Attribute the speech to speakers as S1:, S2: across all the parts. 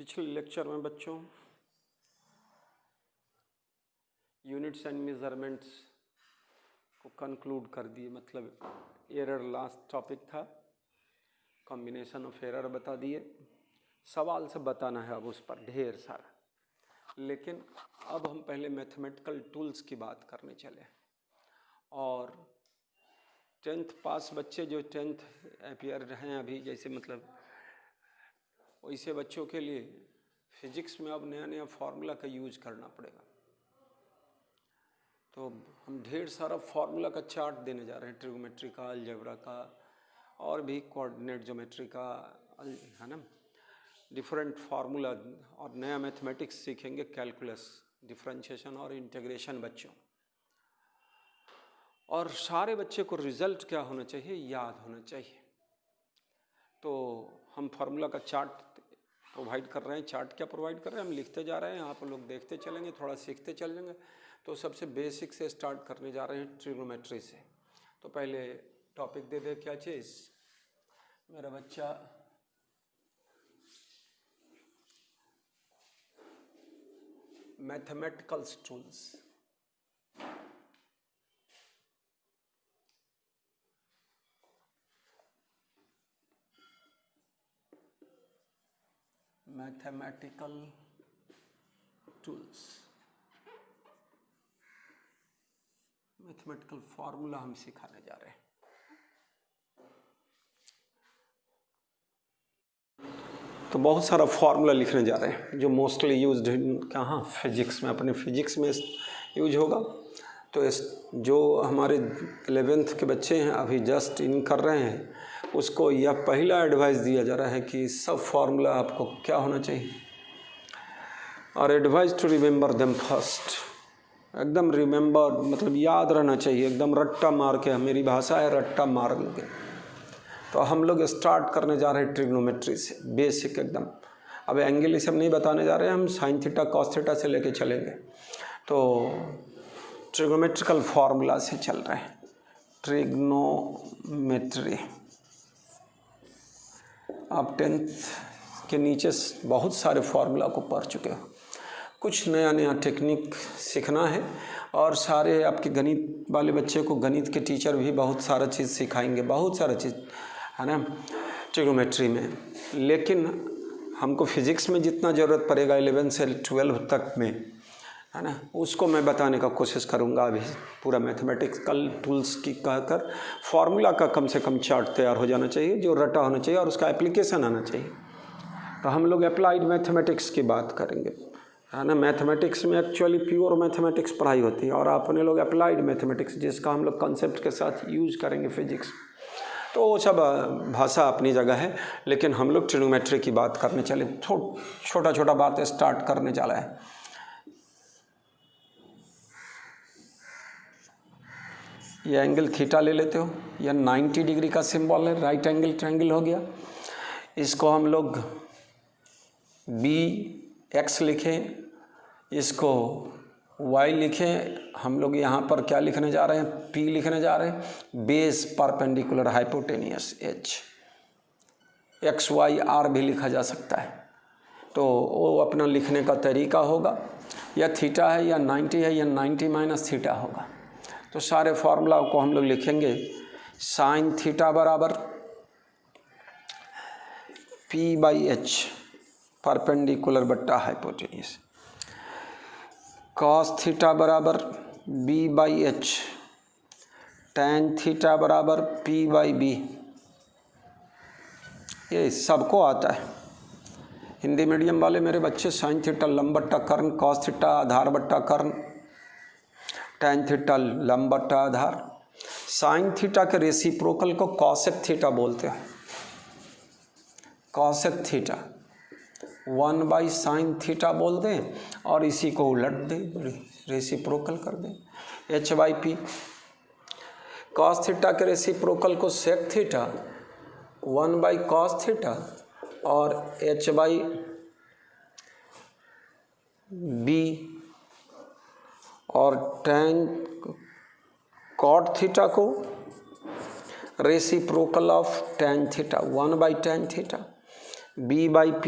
S1: पिछले लेक्चर में बच्चों यूनिट्स एंड मेजरमेंट्स को कंक्लूड कर दिए, मतलब एरर लास्ट टॉपिक था, कॉम्बिनेशन ऑफ एरर बता दिए। सवाल से बताना है अब उस पर ढेर सारा, लेकिन अब हम पहले मैथमेटिकल टूल्स की बात करने चले। और 10th पास बच्चे जो 10th अपियर हैं अभी, जैसे मतलब वैसे बच्चों के लिए फिजिक्स में अब नया नया फार्मूला का यूज करना पड़ेगा। तो हम ढेर सारा फार्मूला का चार्ट देने जा रहे हैं, ट्रिगोमेट्री का, अलजेब्रा का और भी कोऑर्डिनेट ज्योमेट्री का, है ना, डिफरेंट फार्मूला। और नया मैथमेटिक्स सीखेंगे, कैलकुलस, डिफरेंशिएशन और इंटीग्रेशन बच्चों। और सारे बच्चे को रिजल्ट क्या होना चाहिए, याद होना चाहिए। तो हम फार्मूला का चार्ट प्रोवाइड कर रहे हैं। चार्ट क्या प्रोवाइड कर रहे हैं, हम लिखते जा रहे हैं, आप लोग देखते चलेंगे, थोड़ा सीखते चलेंगे। तो सबसे बेसिक से स्टार्ट करने जा रहे हैं, ट्रिग्नोमेट्री से। तो पहले टॉपिक दे दे क्या चीज़, मेरा बच्चा mathematical tools. Mathematical tools, mathematical formula हम सिखाने जा रहे हैं। तो बहुत सारा फार्मूला लिखने जा रहे हैं जो मोस्टली यूज्ड कहाँ, फिजिक्स में, अपने फिजिक्स में यूज होगा। तो जो हमारे 11th के बच्चे हैं अभी जस्ट इन कर रहे हैं, उसको यह पहला एडवाइस दिया जा रहा है कि सब फार्मूला आपको क्या होना चाहिए, और advice to remember them first. एकदम रिमेंबर मतलब याद रहना चाहिए, एकदम रट्टा मार के, मेरी भाषा है रट्टा मार के। तो हम लोग स्टार्ट करने जा रहे हैं ट्रिग्नोमेट्री से, बेसिक एकदम। अब एंगल ये सब नहीं बताने जा रहे हैं, हम साइन थीटा कॉस थीटा से लेके चलेंगे। तो ट्रिग्नोमेट्रिकल फार्मूला से चल रहे हैं, ट्रिग्नोमेट्री। आप 10th के नीचे बहुत सारे फार्मूला को पढ़ चुके हो, कुछ नया नया टेक्निक सीखना है। और सारे आपके गणित वाले बच्चे को गणित के टीचर भी बहुत सारा चीज़ सिखाएंगे, बहुत सारा चीज़, है ना, ट्रिग्नोमेट्री में। लेकिन हमको फिजिक्स में जितना ज़रूरत पड़ेगा 11 से 12 तक में, है ना, उसको मैं बताने का कोशिश करूँगा। अभी पूरा मैथमेटिकल टूल्स की कहकर फार्मूला का कम से कम चार्ट तैयार हो जाना चाहिए, जो रटा होना चाहिए और उसका एप्लीकेशन आना चाहिए। तो हम लोग अप्लाइड मैथमेटिक्स की बात करेंगे, है ना। मैथमेटिक्स में एक्चुअली प्योर मैथमेटिक्स पढ़ाई होती है, और अपने लोग अप्लाइड मैथमेटिक्स, जिसका हम लोग कॉन्सेप्ट के साथ यूज करेंगे फिजिक्स। तो वो सब भाषा अपनी जगह है, लेकिन हम लोग ट्रिग्नोमेट्री की बात करने चले। छोटा छोटा बात स्टार्ट करने चला है। ये एंगल थीटा ले लेते हो, यह 90 डिग्री का सिंबल है, राइट एंगल ट्रायंगल हो गया। इसको हम लोग BX लिखें, इसको Y लिखें। हम लोग यहाँ पर क्या लिखने जा रहे हैं, P लिखने जा रहे हैं, base perpendicular hypotenuse H। XY R भी लिखा जा सकता है, तो वो अपना लिखने का तरीका होगा। या थीटा है या 90 है या 90 माइनस थीटा होगा। तो सारे फार्मूला को हम लोग लिखेंगे। साइन थीटा बराबर P/H परपेंडिकुलर बट्टा हाइपोटेनियस। कॉस थीटा बराबर B/H, टैन थीटा बराबर P/B। ये सबको आता है। हिंदी मीडियम वाले मेरे बच्चे साइन थीटा लंब बट्टा कर्ण, कॉस थीटा आधार बट्टा कर्ण, टैन थीटा लंब बट्टा आधार। साइन थीटा के रेसिप्रोकल को कॉसेक थीटा बोलते हैं। कॉसेक थीटा 1/sin थीटा बोल दें, और इसी को उलट दें, रेसिप्रोकल कर दें, H/P। कॉस थीटा के रेसिप्रोकल को सेक थीटा 1/cos थीटा और H/B। और टैन कॉट थीटा को reciprocal of tan theta 1/tan theta, B/P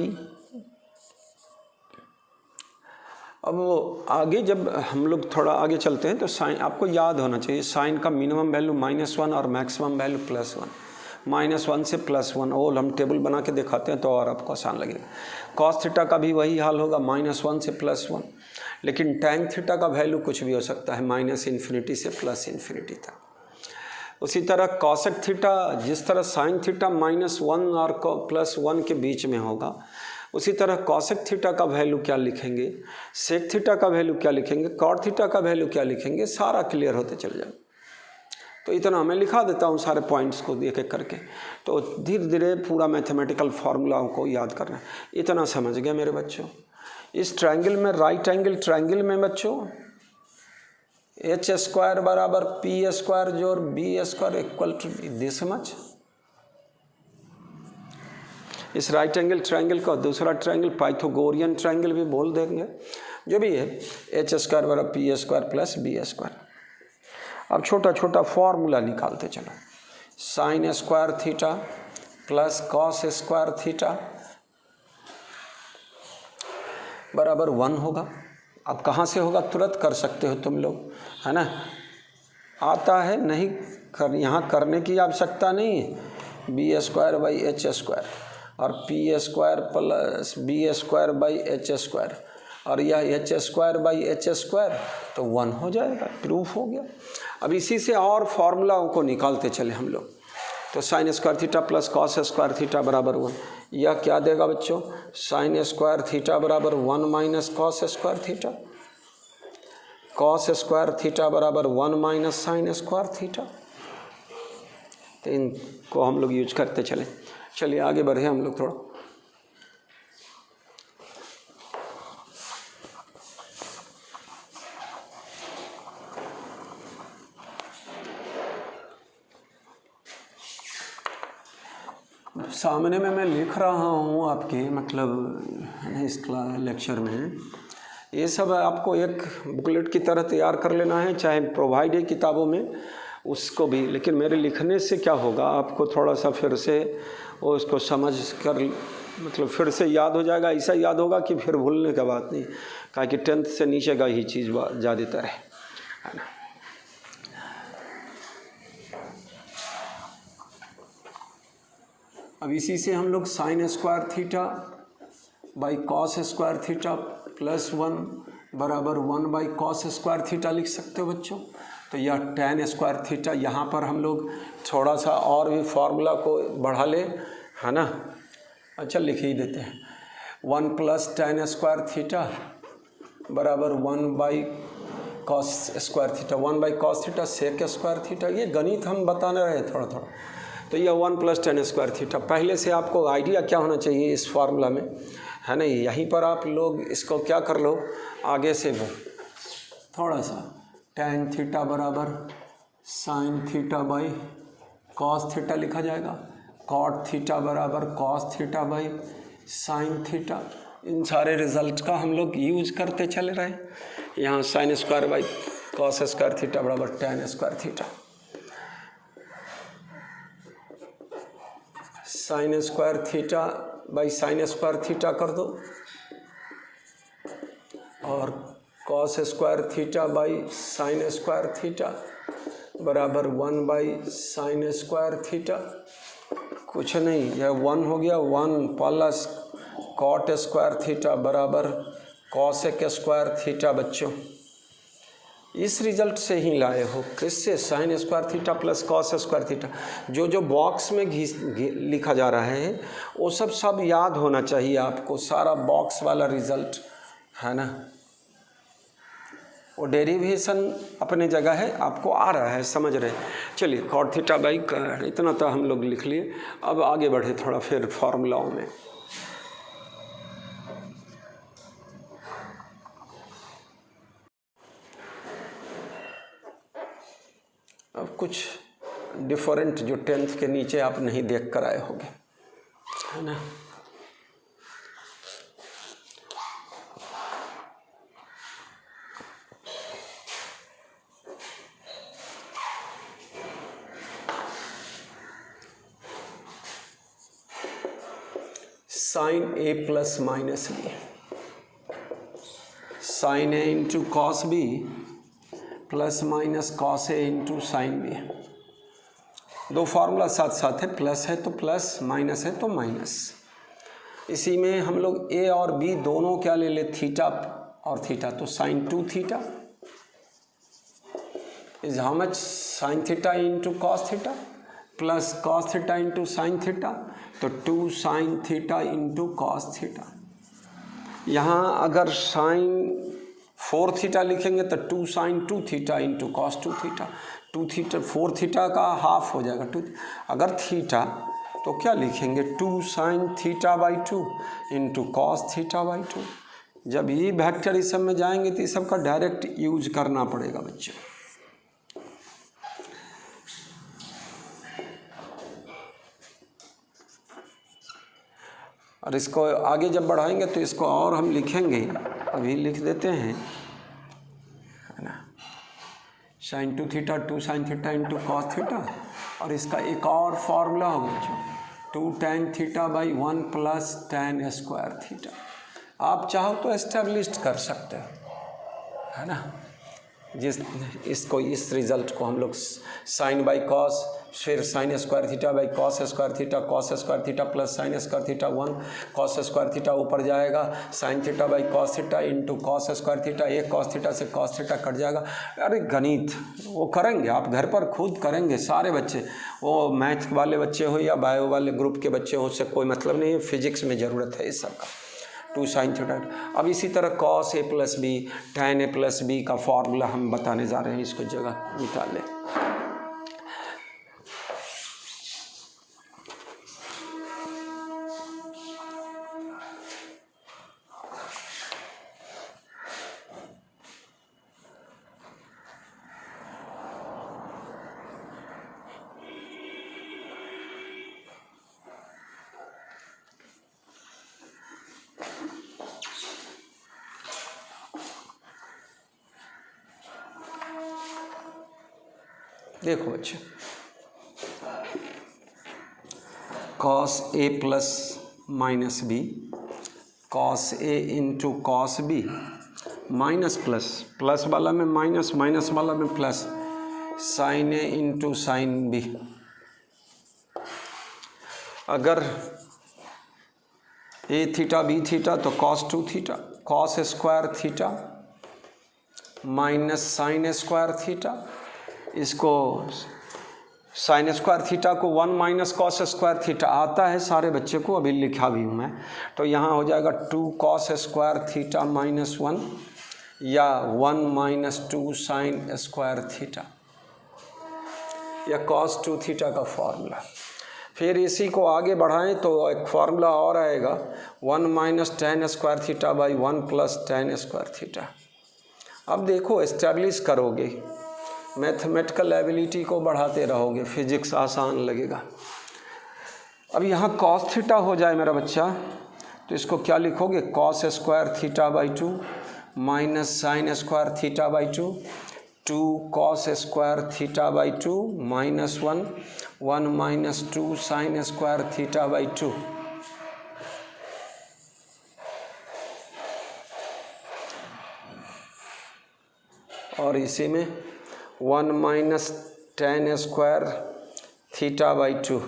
S1: अब वो आगे जब हम लोग थोड़ा आगे चलते हैं तो साइन आपको याद होना चाहिए, साइन का मिनिमम वैल्यू -1 और मैक्सिमम वैल्यू +1, -1 से +1 और हम टेबल बना के दिखाते हैं तो और आपको आसान लगेगा। कॉस थीटा का भी वही हाल होगा, -1 से +1, लेकिन टैन थीटा का वैल्यू कुछ भी हो सकता है, -∞ से +∞ तक। उसी तरह कॉसेक थीटा, जिस तरह साइन थीटा -1 और +1 के बीच में होगा, उसी तरह कॉसेक थीटा का वैल्यू क्या लिखेंगे, सेक थीटा का वैल्यू क्या लिखेंगे, कॉट थीटा का वैल्यू क्या लिखेंगे, सारा क्लियर होते चले जाए। तो इतना मैं लिखा देता हूँ सारे पॉइंट्स को एक एक करके, तो धीरे धीरे पूरा मैथमेटिकल फार्मूलाओं को याद करना। इतना समझ गए मेरे बच्चों। इस ट्रायंगल में, राइट एंगल ट्रायंगल में बच्चों h² बराबर p² जोड़ b² equal to this much. इस राइट एंगल ट्रायंगल का दूसरा ट्रायंगल पाइथागोरियन ट्रायंगल भी बोल देंगे, जो भी है, h² बराबर p² प्लस b²। अब छोटा छोटा फॉर्मूला निकालते चलो। sin² theta plus cos² theta बराबर 1 होगा। अब कहाँ से होगा तुरंत कर सकते हो तुम लोग, है ना, आता है, नहीं कर, यहाँ करने की आवश्यकता नहीं है। b²/h² और p² प्लस b²/h² और यह h²/h² तो 1 हो जाएगा, प्रूफ हो गया। अब इसी से और फॉर्मूलाओं को निकालते चले हम लोग। तो sin² theta plus cos² theta बराबर 1, यह क्या देगा बच्चों, sin² थीटा बराबर 1 minus cos² theta, cos² theta बराबर 1 माइनस sin² थीटा। तो इनको हम लोग यूज करते चले। चलिए आगे बढ़े हम लोग थोड़ा। सामने में मैं लिख रहा हूँ आपके, मतलब इस लेक्चर में ये सब आपको एक बुकलेट की तरह तैयार कर लेना है, चाहे प्रोवाइड है किताबों में उसको भी, लेकिन मेरे लिखने से क्या होगा, आपको थोड़ा सा फिर से वो उसको समझ कर, मतलब फिर से याद हो जाएगा। ऐसा याद होगा कि फिर भूलने का बात नहीं, काहे कि 10th से नीचे का ही चीज़ ज़्यादातर है ना। अब इसी से हम लोग sin² theta by cos² theta plus 1 बराबर 1/cos² थीटा लिख सकते हो बच्चों। तो यह tan² थीटा, यहाँ पर हम लोग थोड़ा सा और भी फार्मूला को बढ़ा ले, है ना। अच्छा लिख ही देते हैं, 1 प्लस tan² थीटा बराबर 1/cos² theta, 1/cos theta sec² theta. ये गणित हम बताने रहे थोड़ा थोड़ा। तो यह 1 प्लस tan² थीटा, पहले से आपको आइडिया क्या होना चाहिए इस फार्मूला में, है ना। यहीं पर आप लोग इसको क्या कर लो, आगे से वो थोड़ा सा tan थीटा बराबर sin theta by cos theta लिखा जाएगा, cot थीटा बराबर cos theta by sin theta. इन सारे रिजल्ट का हम लोग यूज करते चले रहे। यहाँ sin² बाई cos² थीटा बराबर tan² theta, sin² theta by sin² theta कर दो, और cos² theta by sin² theta बराबर 1/sin² थीटा। कुछ नहीं, यह 1 हो गया, 1 प्लस cot² थीटा बराबर cosec² थीटा। बच्चों इस रिजल्ट से ही लाए हो, किससे, sin² theta plus cos² theta. जो जो बॉक्स में लिखा जा रहा है वो सब याद होना चाहिए आपको, सारा बॉक्स वाला रिजल्ट, है ना। वो डेरिवेशन अपने जगह है, आपको आ रहा है, समझ रहे। चलिए cot थीटा बाई, इतना तो हम लोग लिख लिए। अब आगे बढ़े थोड़ा फिर फार्मूलाओं में। अब कुछ डिफरेंट जो 10th के नीचे आप नहीं देख कर आए होंगे, है ना। sin A plus minus B, sine A into cos B plus minus cos A into sine B. दो फार्मूला साथ साथ है, प्लस है तो प्लस, माइनस है तो माइनस। इसी में हम लोग ए और बी दोनों क्या ले ले, थीटा और थीटा, तो sine 2 theta is how much, sine theta into cos theta plus cos theta into sine theta, तो 2 sine theta into cos theta. यहाँ अगर साइन 4 थीटा लिखेंगे तो 2 sine 2 theta into cos 2 theta, 2 theta 4 theta का half हो जाएगा 2। अगर theta तो क्या लिखेंगे, 2 sine theta by 2 into cos theta by 2। जब ये वेक्टर इस सब में जाएंगे तो इस सब का डायरेक्ट यूज करना पड़ेगा बच्चों। और इसको आगे जब बढ़ाएंगे तो इसको और हम लिखेंगे, अभी लिख देते हैं, है ना, sine 2 theta 2 sine theta into cos theta. और इसका एक और फॉर्मूला होगा जो 2 tan theta by 1 plus tan square theta. आप चाहो तो एस्टेब्लिश कर सकते हो, है ना। इसको इस रिजल्ट को हम लोग साइन बाई कॉस, फिर sign square theta by cos square theta, cos square theta plus sine square theta 1, cos square theta ऊपर जाएगा, sine theta by cos theta into cos square theta, एक कॉस थीटा से cos theta cut जाएगा। अरे गणित वो करेंगे आप घर पर, खुद करेंगे सारे बच्चे, वो मैथ वाले बच्चे हो या बायो वाले ग्रुप के बच्चे हो, उससे कोई मतलब नहीं है, फिजिक्स में ज़रूरत है इस सब का। 2 साइन थीटा। अब इसी तरह cos A plus B tan A plus B का फॉर्मूला हम बताने जा रहे हैं, इसको जगह निकाल लें। देखो बच्चे, cos A plus minus B, cos A into cos B minus plus, plus वाला में माइनस, माइनस वाला में plus, sine A into sine B. अगर ए थीटा बी थीटा तो cos 2 theta, cos square theta minus sine square theta. इसको sine square theta को 1 minus cos square theta आता है सारे बच्चे को, अभी लिखा भी हूँ मैं, तो यहाँ हो जाएगा 2 कॉस स्क्वायर थीटा माइनस 1 या 1 माइनस 2 साइन स्क्वायर थीटा, या कॉस 2 थीटा का फॉर्मूला। फिर इसी को आगे बढ़ाएं तो एक फार्मूला और आएगा 1 minus tan square theta by 1 plus tan square theta. अब देखो एस्टेब्लिश करोगे, मैथमेटिकल एबिलिटी को बढ़ाते रहोगे, फिजिक्स आसान लगेगा। अब यहाँ कॉस थीटा हो जाए मेरा बच्चा, तो इसको क्या लिखोगे, cos square theta by 2 minus sine square theta by 2, 2 cos square theta by 2 minus 1, 1 minus 2 sign square theta by 2। और इसी में 1 minus tan square theta by 2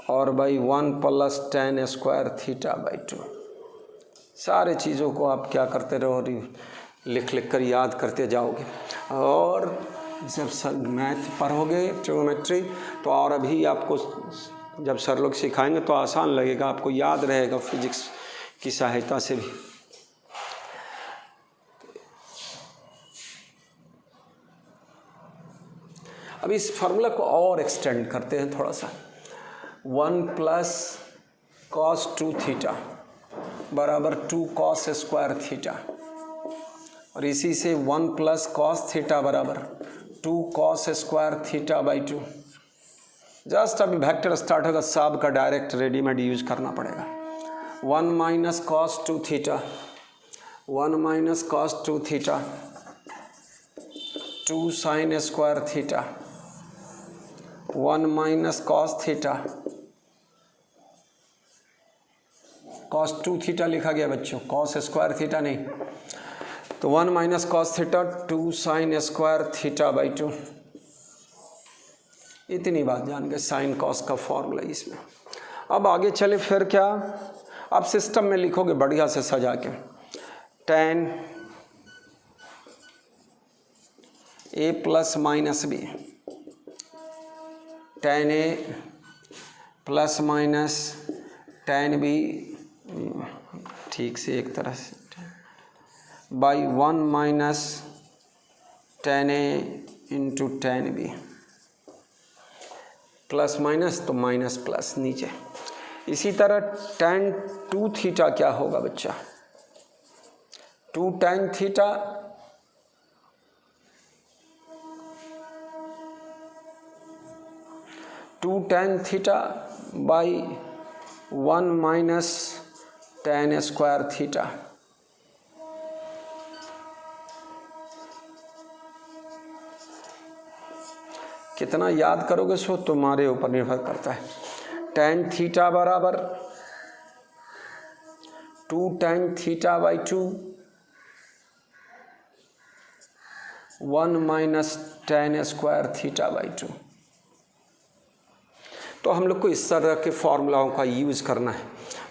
S1: और by 1 plus tan square theta by 2। सारे चीज़ों को आप क्या करते रहो, लिख लिख कर याद करते जाओगे। और जब मैथ पढ़ोगे ट्रिग्नोमेट्री तो और अभी आपको जब सर लोग सिखाएंगे तो आसान लगेगा, आपको याद रहेगा फिजिक्स की सहायता से भी। अब इस फार्मूला को और एक्सटेंड करते हैं थोड़ा सा, 1 प्लस कॉस 2 थीटा बराबर 2 कॉस स्क्वायर थीटा, और इसी से 1 प्लस कॉस थीटा बराबर 2 cos square theta by 2। Just अभी वेक्टर स्टार्ट होगा, सब का डायरेक्ट रेडीमेड यूज करना पड़ेगा। 1 minus cos 2 theta, 1 minus cos 2 theta, 2 sign square theta, 1 minus cos theta, cos 2 theta लिखा गया बच्चों, कॉस स्क्वायर थीटा नहीं, तो 1 minus cos theta 2 sign square theta by 2। इतनी बात जान गए साइन कॉस का फॉर्मूला इसमें। अब आगे चले फिर क्या, अब सिस्टम में लिखोगे बढ़िया से सजा के, tan a plus minus B, tan a plus minus tan b, ठीक से एक तरह से, by 1 minus tan a into tan b, plus minus तो माइनस प्लस नीचे। इसी तरह tan 2 थीटा क्या होगा बच्चा, 2 tan theta by 1 minus tan square theta. कितना याद करोगे सो तुम्हारे ऊपर निर्भर करता है। tan थीटा बराबर 2 tan theta by 2, 1 minus tan square theta by 2। तो हम लोग को इस तरह के फॉर्मूलाओं का यूज़ करना है।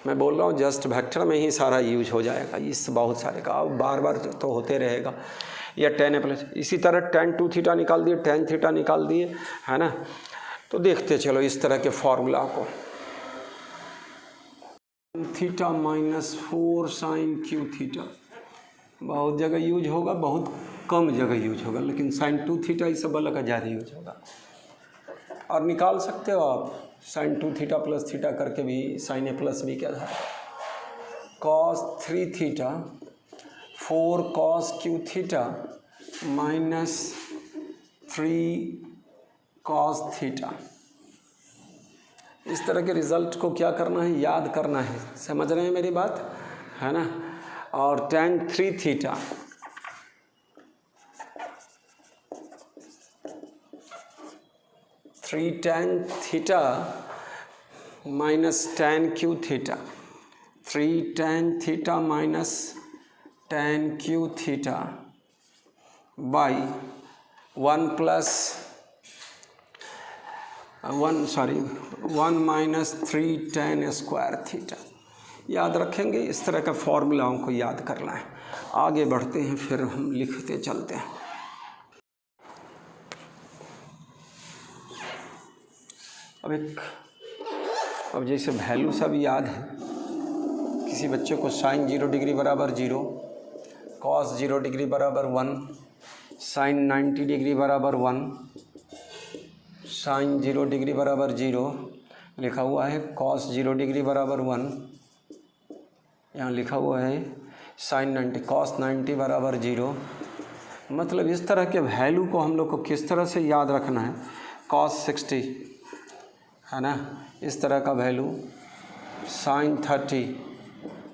S1: मैं बोल रहा हूँ जस्ट वेक्टर में ही सारा यूज हो जाएगा, इस बहुत सारे का अब बार बार तो होते रहेगा। या tan a प्लस, इसी तरह tan 2 थीटा निकाल दिए, tan थीटा निकाल दिए, है ना। तो देखते चलो इस तरह के फॉर्मूला को, theta minus 4 sine cube theta बहुत जगह यूज होगा, बहुत कम जगह यूज होगा, लेकिन साइन 2 थीटा इस सब वाला का ज़्यादा यूज होगा। और निकाल सकते हो आप साइन 2 थीटा प्लस थीटा करके भी साइन ए प्लस बी क्या था, cos 3 theta 4 cos Q theta minus 3 cos theta. इस तरह के रिजल्ट को क्या करना है, याद करना है। समझ रहे हैं मेरी बात, है ना। और tan 3 theta tan theta minus tan Q theta, 3 tan theta minus tan Q theta by 1 minus 3 tan square theta. याद रखेंगे, इस तरह का फॉर्मूलाओं को याद करना है। आगे बढ़ते हैं, फिर हम लिखते चलते हैं। अब जैसे वैल्यू सब याद है, किसी बच्चे को साइन 0 डिग्री बराबर 0, कॉस 0 डिग्री बराबर 1, साइन 90 डिग्री बराबर 1, साइन 0 डिग्री बराबर 0 लिखा हुआ है, कॉस 0 डिग्री बराबर 1, यहाँ लिखा हुआ है साइन 90, कॉस 90 बराबर 0। मतलब इस तरह के वैल्यू को हम लोग को किस तरह से याद रखना है, कॉस 60, है ना, इस तरह का वैल्यू, साइन 30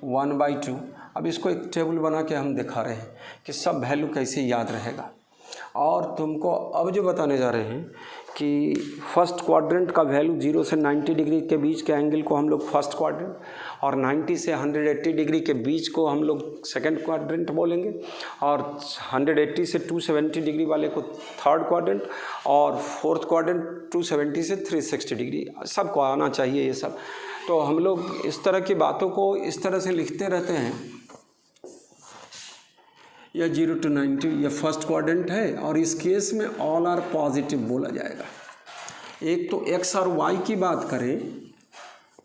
S1: 1/2। अब इसको एक टेबल बना के हम दिखा रहे हैं कि सब वैल्यू कैसे याद रहेगा। और तुमको अब जो बताने जा रहे हैं कि फर्स्ट क्वाड्रेंट का वैल्यू 0 से 90 डिग्री के बीच के एंगल को हम लोग फर्स्ट क्वाड्रेंट, और 90 से 180 डिग्री के बीच को हम लोग सेकंड क्वाड्रेंट बोलेंगे, और 180 से 270 डिग्री वाले को थर्ड क्वाड्रेंट, और फोर्थ क्वाड्रेंट 270 से 360 डिग्री। सबको आना चाहिए ये सब। तो हम लोग इस तरह की बातों को इस तरह से लिखते रहते हैं, या 0 to 90 ये फर्स्ट क्वाड्रेंट है, और इस केस में ऑल आर पॉजिटिव बोला जाएगा। एक तो x और y की बात करें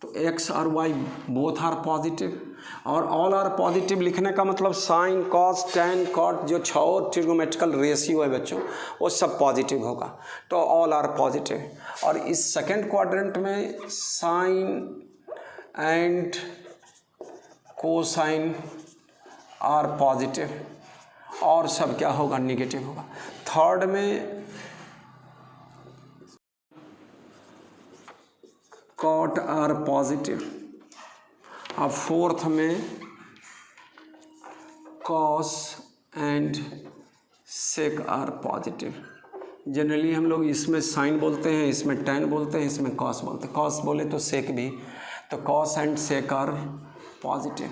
S1: तो x और y बोथ आर पॉजिटिव, और ऑल आर पॉजिटिव लिखने का मतलब साइन कॉस टैन कॉट जो 6 ट्रिग्नोमेट्रिकल रेशियो है बच्चों, वो सब पॉजिटिव होगा, तो ऑल आर पॉजिटिव। और इस सेकेंड क्वाड्रेंट में sine and cosine are positive, और सब क्या होगा, निगेटिव होगा। थर्ड में कॉट आर पॉजिटिव, अब फोर्थ में cos and sec are positive. Generally हम लोग इसमें साइन बोलते हैं, इसमें टैन बोलते हैं, इसमें कॉस बोलते हैं। कॉस बोले तो सेक भी, तो cos and sec are positive.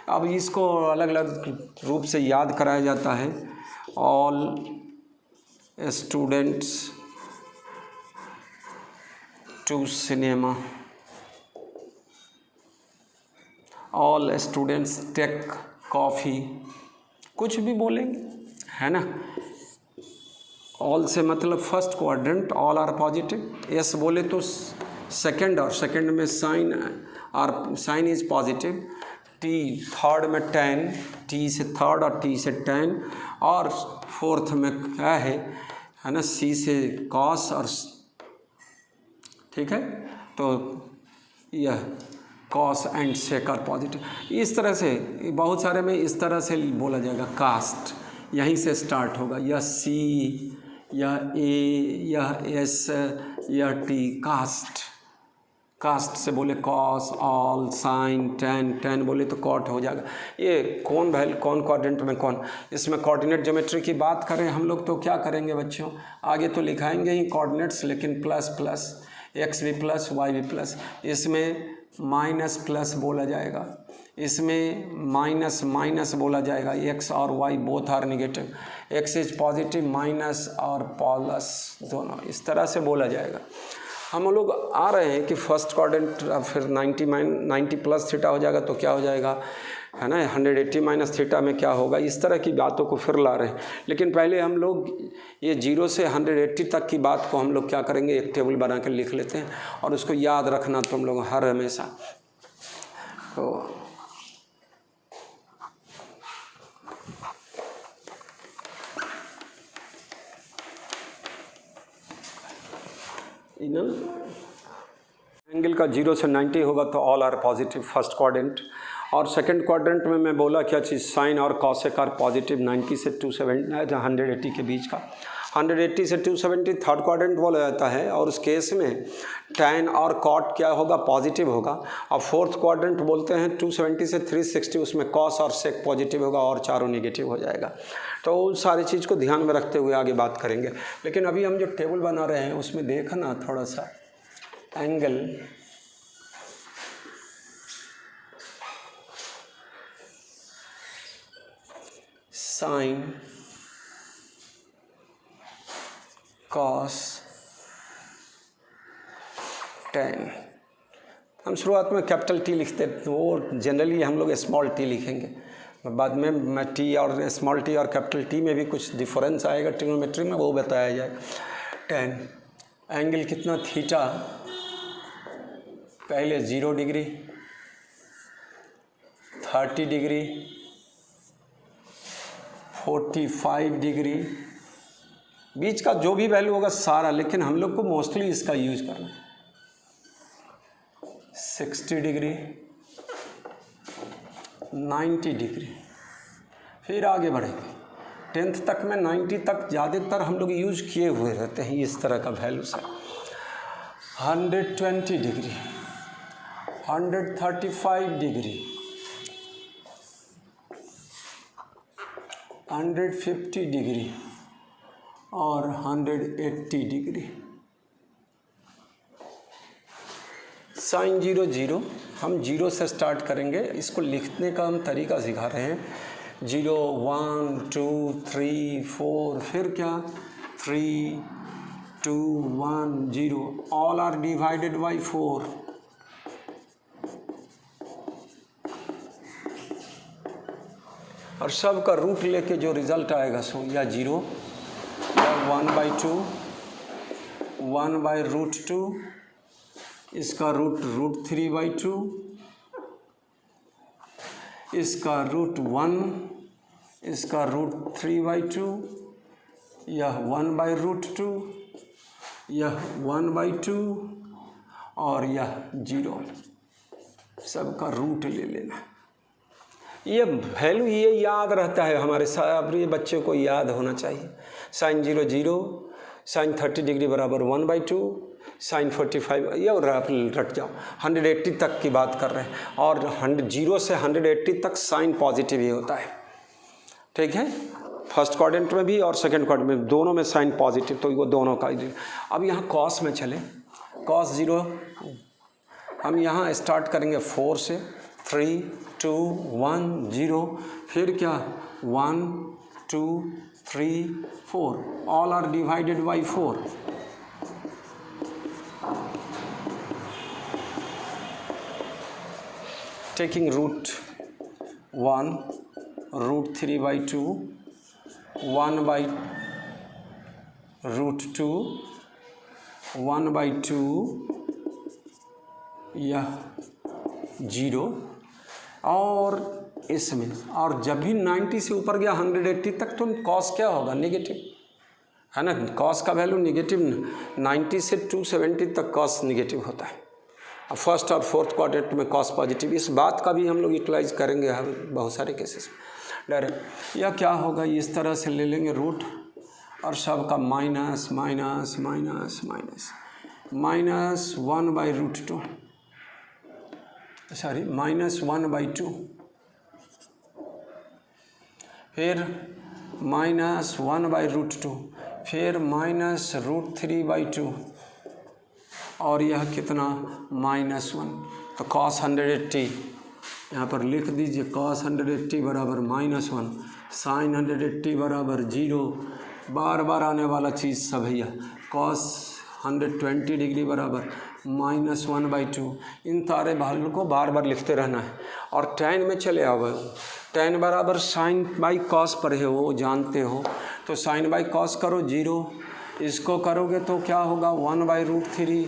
S1: अब इसको अलग अलग रूप से याद कराया जाता है। All students to cinema, all students take coffee, कुछ भी बोलेंगे, है ना। ऑल से मतलब first quadrant, all are positive. S बोले तो सेकंड, और सेकंड में साइन और sine is positive. T third में 10, टी से थर्ड और टी से 10, और फोर्थ में क्या है ना, सी से कॉस, और ठीक है, तो यह cos and sec are positive. इस तरह से बहुत सारे में इस तरह से बोला जाएगा। कास्ट यहीं से स्टार्ट होगा, यह सी, यह ए, यह एस, यह टी, कास्ट। कास्ट से बोले cos, all, sine, tan, tan बोले तो कॉट हो जाएगा। ये कौन क्वाड्रेंट में कौन, इसमें कोऑर्डिनेट ज्योमेट्री की बात करें हम लोग तो क्या करेंगे बच्चों, आगे तो लिखाएंगे ही कोऑर्डिनेट्स, लेकिन प्लस प्लस, एक्स भी प्लस वाई भी प्लस, इसमें माइनस प्लस बोला जाएगा, इसमें माइनस माइनस बोला जाएगा। एक्स और Y both are negative, X is positive, minus और प्लस दोनों, इस तरह से बोला जाएगा। हम लोग आ रहे हैं कि फर्स्ट क्वाड्रेंट, फिर 90 प्लस थीटा हो जाएगा तो क्या हो जाएगा, है ना, 180 माइनस थीटा में क्या होगा, इस तरह की बातों को फिर ला रहे हैं। लेकिन पहले हम लोग ये 0 से 180 तक की बात को हम लोग क्या करेंगे, एक टेबल बना के लिख लेते हैं, और उसको याद रखना तुम लोग हर हमेशा। तो एंगल का 0 से 90 होगा तो all are positive first quadrant. और सेकंड क्वाड्रेंट में मैं बोला क्या चीज़, साइन और कॉसेक आर पॉजिटिव 90 से 180 के बीच का। 180 से 270 थर्ड क्वाड्रेंट बोला जाता है, और उस केस में टैन और कॉट क्या होगा, पॉजिटिव होगा। और फोर्थ क्वाड्रेंट बोलते हैं 270 से 360, उसमें कॉस और सेक पॉजिटिव होगा और चारों निगेटिव हो जाएगा। तो उस सारी चीज़ को ध्यान में रखते हुए आगे बात करेंगे। लेकिन अभी हम जो टेबल बना रहे हैं उसमें देखना थोड़ा सा, एंगल साइन कॉस टैन, हम शुरुआत में कैपिटल टी लिखते, तो वो जनरली हम लोग स्मॉल टी लिखेंगे, बाद में मैं टी और स्मॉल टी और कैपिटल टी में भी कुछ डिफरेंस आएगा ट्रिग्नोमेट्री में, वो बताया जाए। टैन एंगल कितना, थीटा पहले 0 डिग्री, 30 डिग्री, 45 डिग्री, बीच का जो भी वैल्यू होगा सारा, लेकिन हम लोग को मोस्टली इसका यूज करना है। 60 डिग्री, 90 डिग्री, फिर आगे बढ़ेंगे 10th तक में 90 तक ज़्यादातर हम लोग यूज किए हुए रहते हैं इस तरह का वैल्यू से। 120 डिग्री, 135 डिग्री, 150 डिग्री और 180 डिग्री। साइन 0 0, हम 0 से स्टार्ट करेंगे, इसको लिखने का हम तरीका सिखा रहे हैं। 0 1 2 3 4, फिर क्या 3 2 1 0, ऑल आर डिवाइडेड बाई 4। और सब का रूट लेके जो रिजल्ट आएगा सो या 0 या 1/2, 1/√2, इसका रूट 3/2, इसका √1, इसका √3/2, यह 1/√2, यह 1/2 और यह 0, सबका रूट ले लेना। ये वैल्यू ये याद रहता है हमारे सारे बच्चों को याद होना चाहिए। साइन 0 0, साइन 30 डिग्री बराबर 1/2, साइन 45, ये रट जाओ। 180 तक की बात कर रहे हैं, और 0 से 180 तक साइन पॉजिटिव ही होता है, ठीक है, फर्स्ट क्वाड्रेंट में भी और सेकंड क्वाड्रेंट में, दोनों में साइन पॉजिटिव, तो वो दोनों का। अब यहाँ कॉस में चले, कॉस 0 हम यहाँ स्टार्ट करेंगे 4 से, 3 2 1 0, फिर क्या 1 2 3 4, all are divided by 4. Taking root 1, root 3 by 2, 1 by root 2, 1 by 2, यह 0. और इसमें, और जब भी 90 से ऊपर गया 180 तक तो कॉस क्या होगा, नेगेटिव है ना. कॉस का वैल्यू नेगेटिव, 90 से 270 तक कॉस नेगेटिव होता है. अब फर्स्ट और फोर्थ क्वाड्रेंट में कॉस पॉजिटिव. इस बात का भी हम लोग यूटिलाइज करेंगे हम बहुत सारे केसेस में डायरेक्ट. या क्या होगा, इस तरह से ले लेंगे रूट और सब का minus minus minus minus minus 1 by root 2, sorry minus 1 by 2, फिर माइनस 1 बाई रूट 2, फिर माइनस रूट 3 बाई 2, और यह कितना -1. तो cos 180 यहाँ पर लिख दीजिए. cos 180 बराबर -1, sin 180 बराबर 0. बार बार आने वाला चीज़ सब भैया. cos 120 डिग्री बराबर -1 बाई 2. इन सारे वैल्यू को बार बार लिखते रहना है. और tan में चले आओ. tan बराबर sin बाई cos पर है, वो जानते हो. तो sin बाई cos करो 0, इसको करोगे तो क्या होगा 1 बाई रूट 3,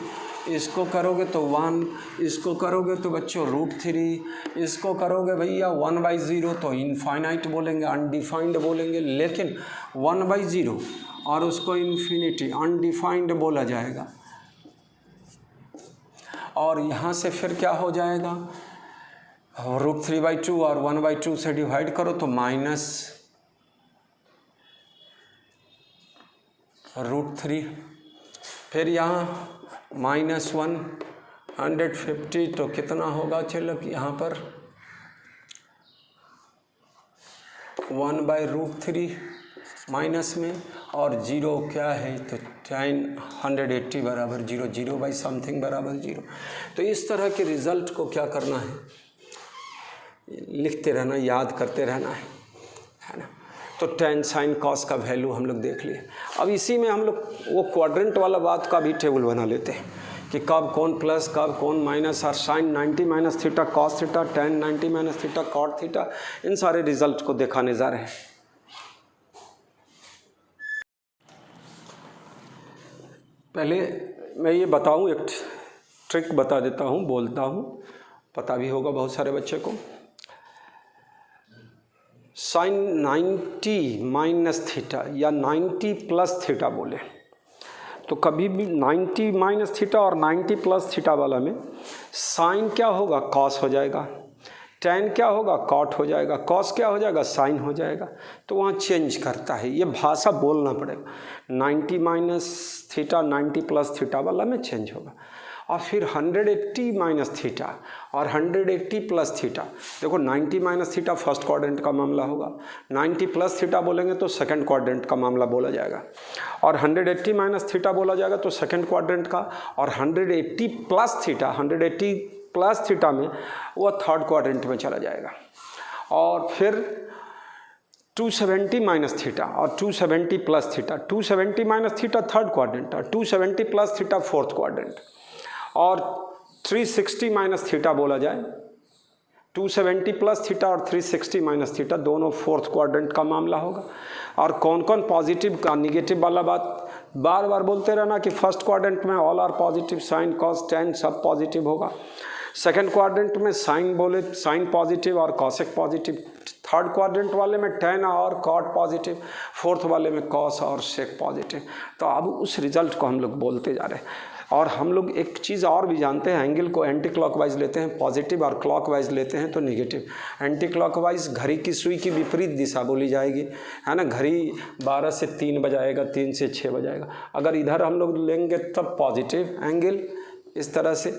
S1: इसको करोगे तो 1, इसको करोगे तो बच्चों रूट 3, इसको करोगे भैया 1 बाई 0 तो इनफाइनाइट बोलेंगे, अनडिफाइंड बोलेंगे. लेकिन 1 बाई 0 और उसको इन्फिनिटी अनडिफाइंड बोला जाएगा. और यहाँ से फिर क्या हो जाएगा, रूट 3 बाई 2 और 1 बाई 2 से डिवाइड करो तो माइनस रूट 3, फिर यहाँ -1 150 तो कितना होगा, चलो यहाँ पर 1 बाई रूट 3 माइनस में, और 0 क्या है तो tan 180 बराबर 0, 0 बाई समथिंग बराबर 0. तो इस तरह के रिज़ल्ट को क्या करना है, लिखते रहना, याद करते रहना है ना. तो tan sin cos का वैल्यू हम लोग देख लिए. अब इसी में हम लोग वो क्वाड्रेंट वाला बात का भी टेबल बना लेते हैं कि कब कौन प्लस कब कौन माइनस, और sin 90 minus theta cos theta, tan 90 minus theta cot theta, इन सारे रिजल्ट को दिखाने जा रहे हैं. पहले मैं ये बताऊं, एक ट्रिक बता देता हूं, बोलता हूं, पता भी होगा बहुत सारे बच्चे को. sin 90 माइनस थीटा या 90 प्लस थीटा बोले तो कभी भी 90 माइनस थीटा और 90 प्लस थीटा वाला में साइन क्या होगा, कॉस हो जाएगा. tan क्या होगा, कॉट हो जाएगा. कॉस क्या हो जाएगा, साइन हो जाएगा. तो वहाँ चेंज करता है, ये भाषा बोलना पड़ेगा. 90 माइनस थीटा 90 प्लस थीटा वाला में चेंज होगा. और फिर 180 माइनस थीटा और 180 प्लस थीटा. देखो 90 माइनस थीटा फर्स्ट क्वाड्रेंट का मामला होगा, 90 प्लस थीटा बोलेंगे तो सेकंड क्वाड्रेंट का मामला बोला जाएगा, और 180 माइनस थीटा बोला जाएगा तो सेकंड क्वाड्रेंट का, और 180 प्लस थीटा 180 प्लस थीटा में वो थर्ड क्वाड्रेंट में चला जाएगा. और फिर 270 माइनस थीटा और 270 plus theta, 270 minus theta third quadrant और 270 प्लस थीटा फोर्थ क्वाड्रेंट, और 360 माइनस थीटा बोला जाए, 270 प्लस थीटा और 360 माइनस थीटा दोनों फोर्थ क्वाड्रेंट का मामला होगा. और कौन कौन पॉजिटिव का निगेटिव वाला बात बार बार बोलते रहना कि फर्स्ट क्वाड्रेंट में all are positive, sine cos tan सब पॉजिटिव होगा. सेकंड क्वाड्रेंट में साइन बोले साइन पॉजिटिव और कॉसेक पॉजिटिव, थर्ड क्वाड्रेंट वाले में tan और कॉट पॉजिटिव, फोर्थ वाले में कॉस और सेक पॉजिटिव. तो अब उस रिजल्ट को हम लोग बोलते जा रहे हैं. और हम लोग एक चीज़ और भी जानते हैं, एंगल को एंटी क्लॉकवाइज लेते हैं पॉजिटिव और क्लॉकवाइज लेते हैं तो नेगेटिव. एंटी क्लॉकवाइज घड़ी की सुई की विपरीत दिशा बोली जाएगी, है ना. घड़ी 12 से 3 बजाएगा, 3 से 6 बजाएगा. अगर इधर हम लोग लेंगे तब पॉजिटिव एंगल इस तरह से,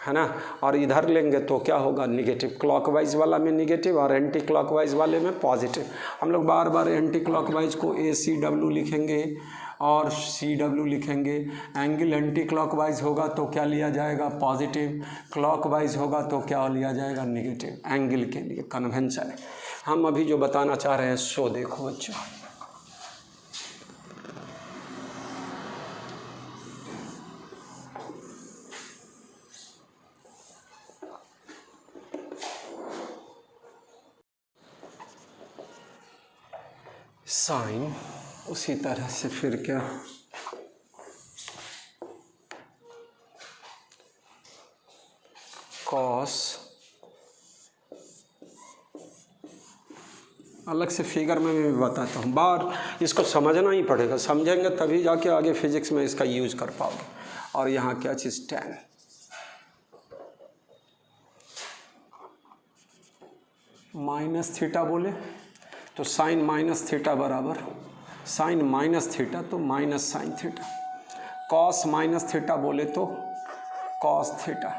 S1: है ना, और इधर लेंगे तो क्या होगा, निगेटिव. क्लॉकवाइज वाला में निगेटिव और एंटी क्लॉकवाइज वाले में पॉजिटिव. हम लोग बार बार एंटी क्लॉकवाइज को ACW लिखेंगे और CW लिखेंगे। एंगल एंटी क्लॉकवाइज होगा तो क्या लिया जाएगा, पॉजिटिव। क्लॉकवाइज होगा तो क्या लिया जाएगा, नेगेटिव। एंगल के लिए कन्वेंशन है। हम अभी जो बताना चाह रहे हैं सो देखो बच्चों। साइन उसी तरह से फिर क्या, कॉस, अलग से फिगर में मैं बताता हूँ। बार इसको समझना ही पड़ेगा, समझेंगे तभी जाके आगे फिजिक्स में इसका यूज कर पाओगे। और यहाँ क्या चीज़, tan। माइनस थीटा बोले तो साइन माइनस थीटा बराबर साइन माइनस थीटा तो minus sine theta. Cos minus theta बोले तो कॉस थीटा।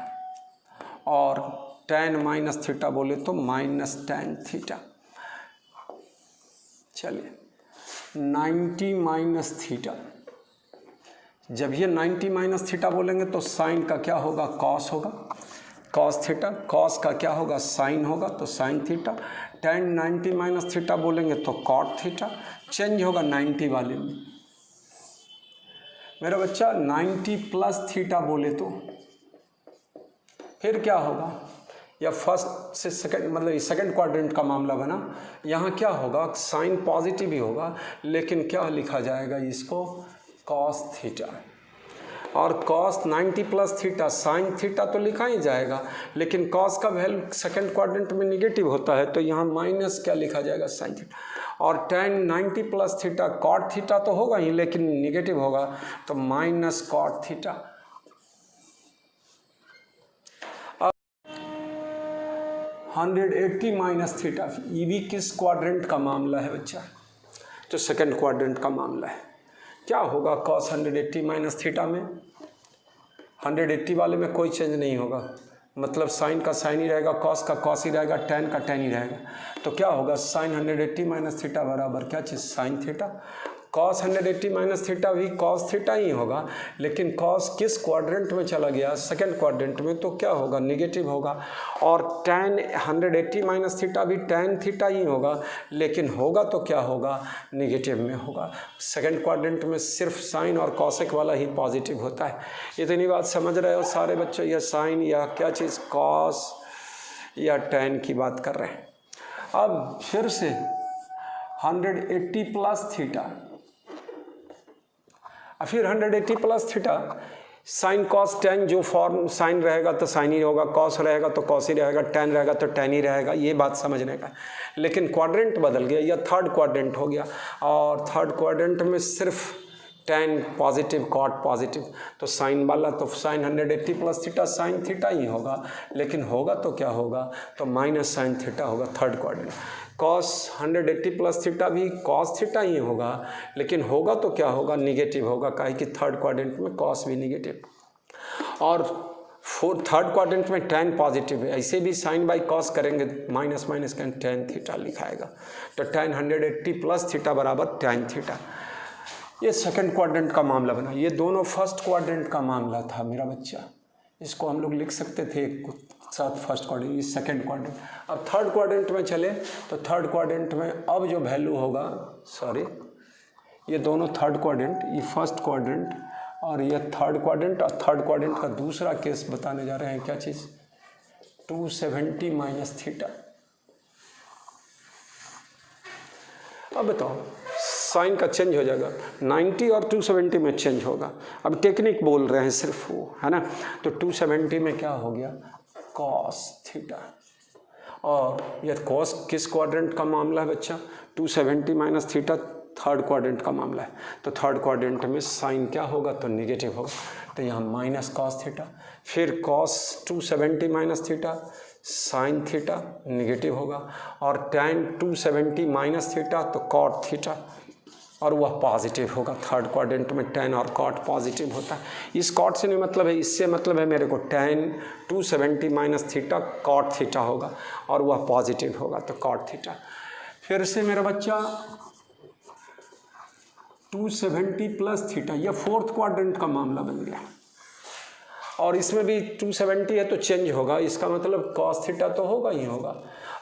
S1: और tan माइनस थीटा बोले तो माइनस tan थीटा। चलिए 90 माइनस थीटा, जब ये 90 माइनस थीटा बोलेंगे तो साइन का क्या होगा, कॉस होगा, कॉस थीटा। कॉस का क्या होगा, साइन होगा तो sine theta. tan 90 minus theta बोलेंगे तो कॉट थीटा। चेंज होगा 90 वाले में। मेरा बच्चा 90 प्लस थीटा बोले तो फिर क्या होगा, या फर्स्ट से सेकंड, मतलब सेकंड क्वाड्रेंट का मामला बना। यहाँ क्या होगा, साइन पॉजिटिव ही होगा, लेकिन क्या लिखा जाएगा इसको, कॉस थीटा। और cos 90 plus theta sine theta तो लिखा ही जाएगा, लेकिन कॉस का वैल्यू सेकंड क्वाड्रेंट में निगेटिव होता है तो यहाँ माइनस क्या लिखा जाएगा, साइन थीटा। और tan 90 plus theta cot theta तो होगा ही, लेकिन निगेटिव होगा तो minus cot theta. 180 minus theta, ये भी किस क्वाड्रेंट का मामला है बच्चा, तो सेकंड क्वाड्रेंट का मामला है। क्या होगा कॉस 180 माइनस थीटा में, 180 वाले में कोई चेंज नहीं होगा, मतलब साइन का साइन ही रहेगा, कॉस का कॉस ही रहेगा, tan का tan ही रहेगा। तो क्या होगा, साइन 180 माइनस थीटा बराबर क्या चीज़, sine theta. Cos 180 minus theta भी कॉस थीटा ही होगा, लेकिन कॉस किस क्वाड्रेंट में चला गया, सेकंड क्वाड्रेंट में, तो क्या होगा, नेगेटिव होगा। और tan 180 माइनस थीटा भी tan थीटा ही होगा, लेकिन होगा तो क्या होगा, नेगेटिव में होगा। सेकंड क्वाड्रेंट में सिर्फ साइन और कॉसेक वाला ही पॉजिटिव होता है। इतनी बात समझ रहे हो सारे बच्चों, या साइन या क्या चीज़, कॉस या tan की बात कर रहे हैं। अब फिर से 180 प्लस थीटा, फिर 180 plus theta, sign cos tan, जो फॉर्म साइन रहेगा तो साइन ही होगा, कॉस रहेगा तो कॉस ही रहेगा, tan रहेगा तो tan ही रहेगा, ये बात समझने का। लेकिन क्वाड्रेंट बदल गया, या थर्ड क्वाड्रेंट हो गया, और थर्ड क्वाड्रेंट में सिर्फ tan पॉजिटिव कॉट पॉजिटिव, तो साइन वाला तो sine 180 plus theta sine theta ही होगा, लेकिन होगा तो क्या होगा, तो माइनस साइन थीटा होगा third quadrant. Cos 180 plus theta भी कॉस थीटा ही होगा, लेकिन होगा तो क्या होगा, निगेटिव होगा, काहे कि थर्ड क्वाड्रेंट में कॉस भी निगेटिव। और थर्ड क्वाड्रेंट में tan पॉजिटिव है, ऐसे भी साइन बाई कॉस करेंगे, माइनस माइनस का tan थीटा लिखाएगा, तो tan 180 प्लस थीटा बराबर tan थीटा। ये सेकंड क्वाड्रेंट का मामला बना। ये दोनों फर्स्ट क्वाड्रेंट का मामला था मेरा बच्चा, इसको हम लोग लिख सकते थे साथ फर्स्ट क्वाड्रेंट, ये सेकंड क्वाड्रेंट। अब थर्ड क्वाड्रेंट में चले तो थर्ड क्वाड्रेंट में अब जो वैल्यू होगा, सॉरी ये दोनों थर्ड क्वाड्रेंट, ये फर्स्ट क्वाड्रेंट और ये थर्ड क्वाड्रेंट, और थर्ड क्वाड्रेंट का दूसरा केस बताने जा रहे हैं, क्या चीज़, 270 माइनस थीटा। अब बताओ, साइन का चेंज हो जाएगा, 90 और 270 में चेंज होगा। अब टेक्निक बोल रहे हैं सिर्फ वो, है ना। तो 270 में क्या हो गया, कॉस थीटा। और यह कॉस किस क्वाड्रेंट का मामला है बच्चा, 270 माइनस थीटा थर्ड क्वाड्रेंट का मामला है, तो थर्ड क्वाड्रेंट में साइन क्या होगा, तो निगेटिव होगा, तो यहाँ माइनस कॉस थीटा। फिर cos 270 minus theta sine theta negative होगा, और tan 270 माइनस थीटा तो कॉट थीटा, और वह पॉजिटिव होगा। थर्ड क्वाड्रेंट में tan और कॉट पॉजिटिव होता है। इस कॉट से नहीं मतलब है, इससे मतलब है मेरे को tan 270 minus theta cot theta होगा, और वह पॉजिटिव होगा तो कॉट थीटा। फिर से मेरा बच्चा 270 प्लस थीटा, यह फोर्थ क्वाड्रेंट का मामला बन गया। और इसमें भी 270 है तो चेंज होगा, इसका मतलब कॉस थीटा तो होगा ही होगा।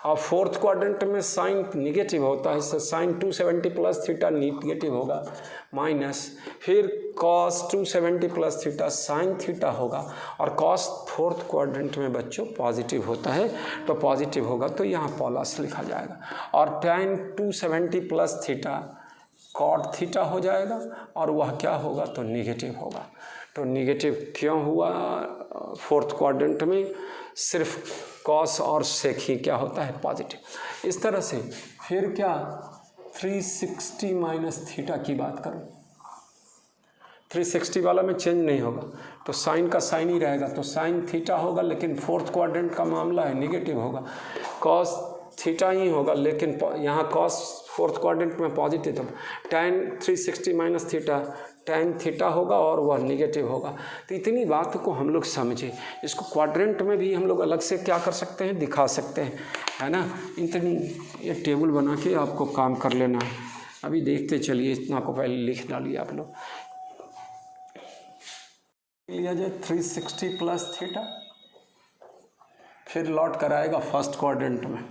S1: और फोर्थ क्वाड्रेंट में साइन निगेटिव होता है, इससे साइन 270 प्लस थीटा निगेटिव होगा, माइनस फिर cos 270 plus theta sine theta होगा। और कॉस फोर्थ क्वाड्रेंट में बच्चों पॉजिटिव होता है, तो पॉजिटिव होगा तो यहाँ प्लस लिखा जाएगा। और tan 270 plus theta cot theta हो जाएगा, और वह क्या होगा तो निगेटिव होगा। तो निगेटिव क्यों हुआ फोर्थ क्वाड्रेंट में? सिर्फ कॉस और सेक ही क्या होता है पॉजिटिव। इस तरह से फिर क्या 360 माइनस थीटा की बात करूं, 360 वाला में चेंज नहीं होगा तो साइन का साइन ही रहेगा, तो साइन थीटा होगा, लेकिन फोर्थ क्वाड्रेंट का मामला है निगेटिव होगा। कॉस थीटा ही होगा, लेकिन यहाँ कॉस फोर्थ क्वाड्रेंट में पॉजिटिव था, tan 360 minus theta tan theta होगा और वह निगेटिव होगा। तो इतनी बात को हम लोग समझे, इसको क्वाड्रेंट में भी हम लोग अलग से क्या कर सकते हैं, दिखा सकते हैं, है ना। इतनी ये टेबल बना के आपको काम कर लेना है। अभी देखते चलिए, इतना को पहले लिख डालिए आप लोग। लिया जाए 360 प्लस थीटा, फिर लौट कर आएगा फर्स्ट क्वाड्रेंट में।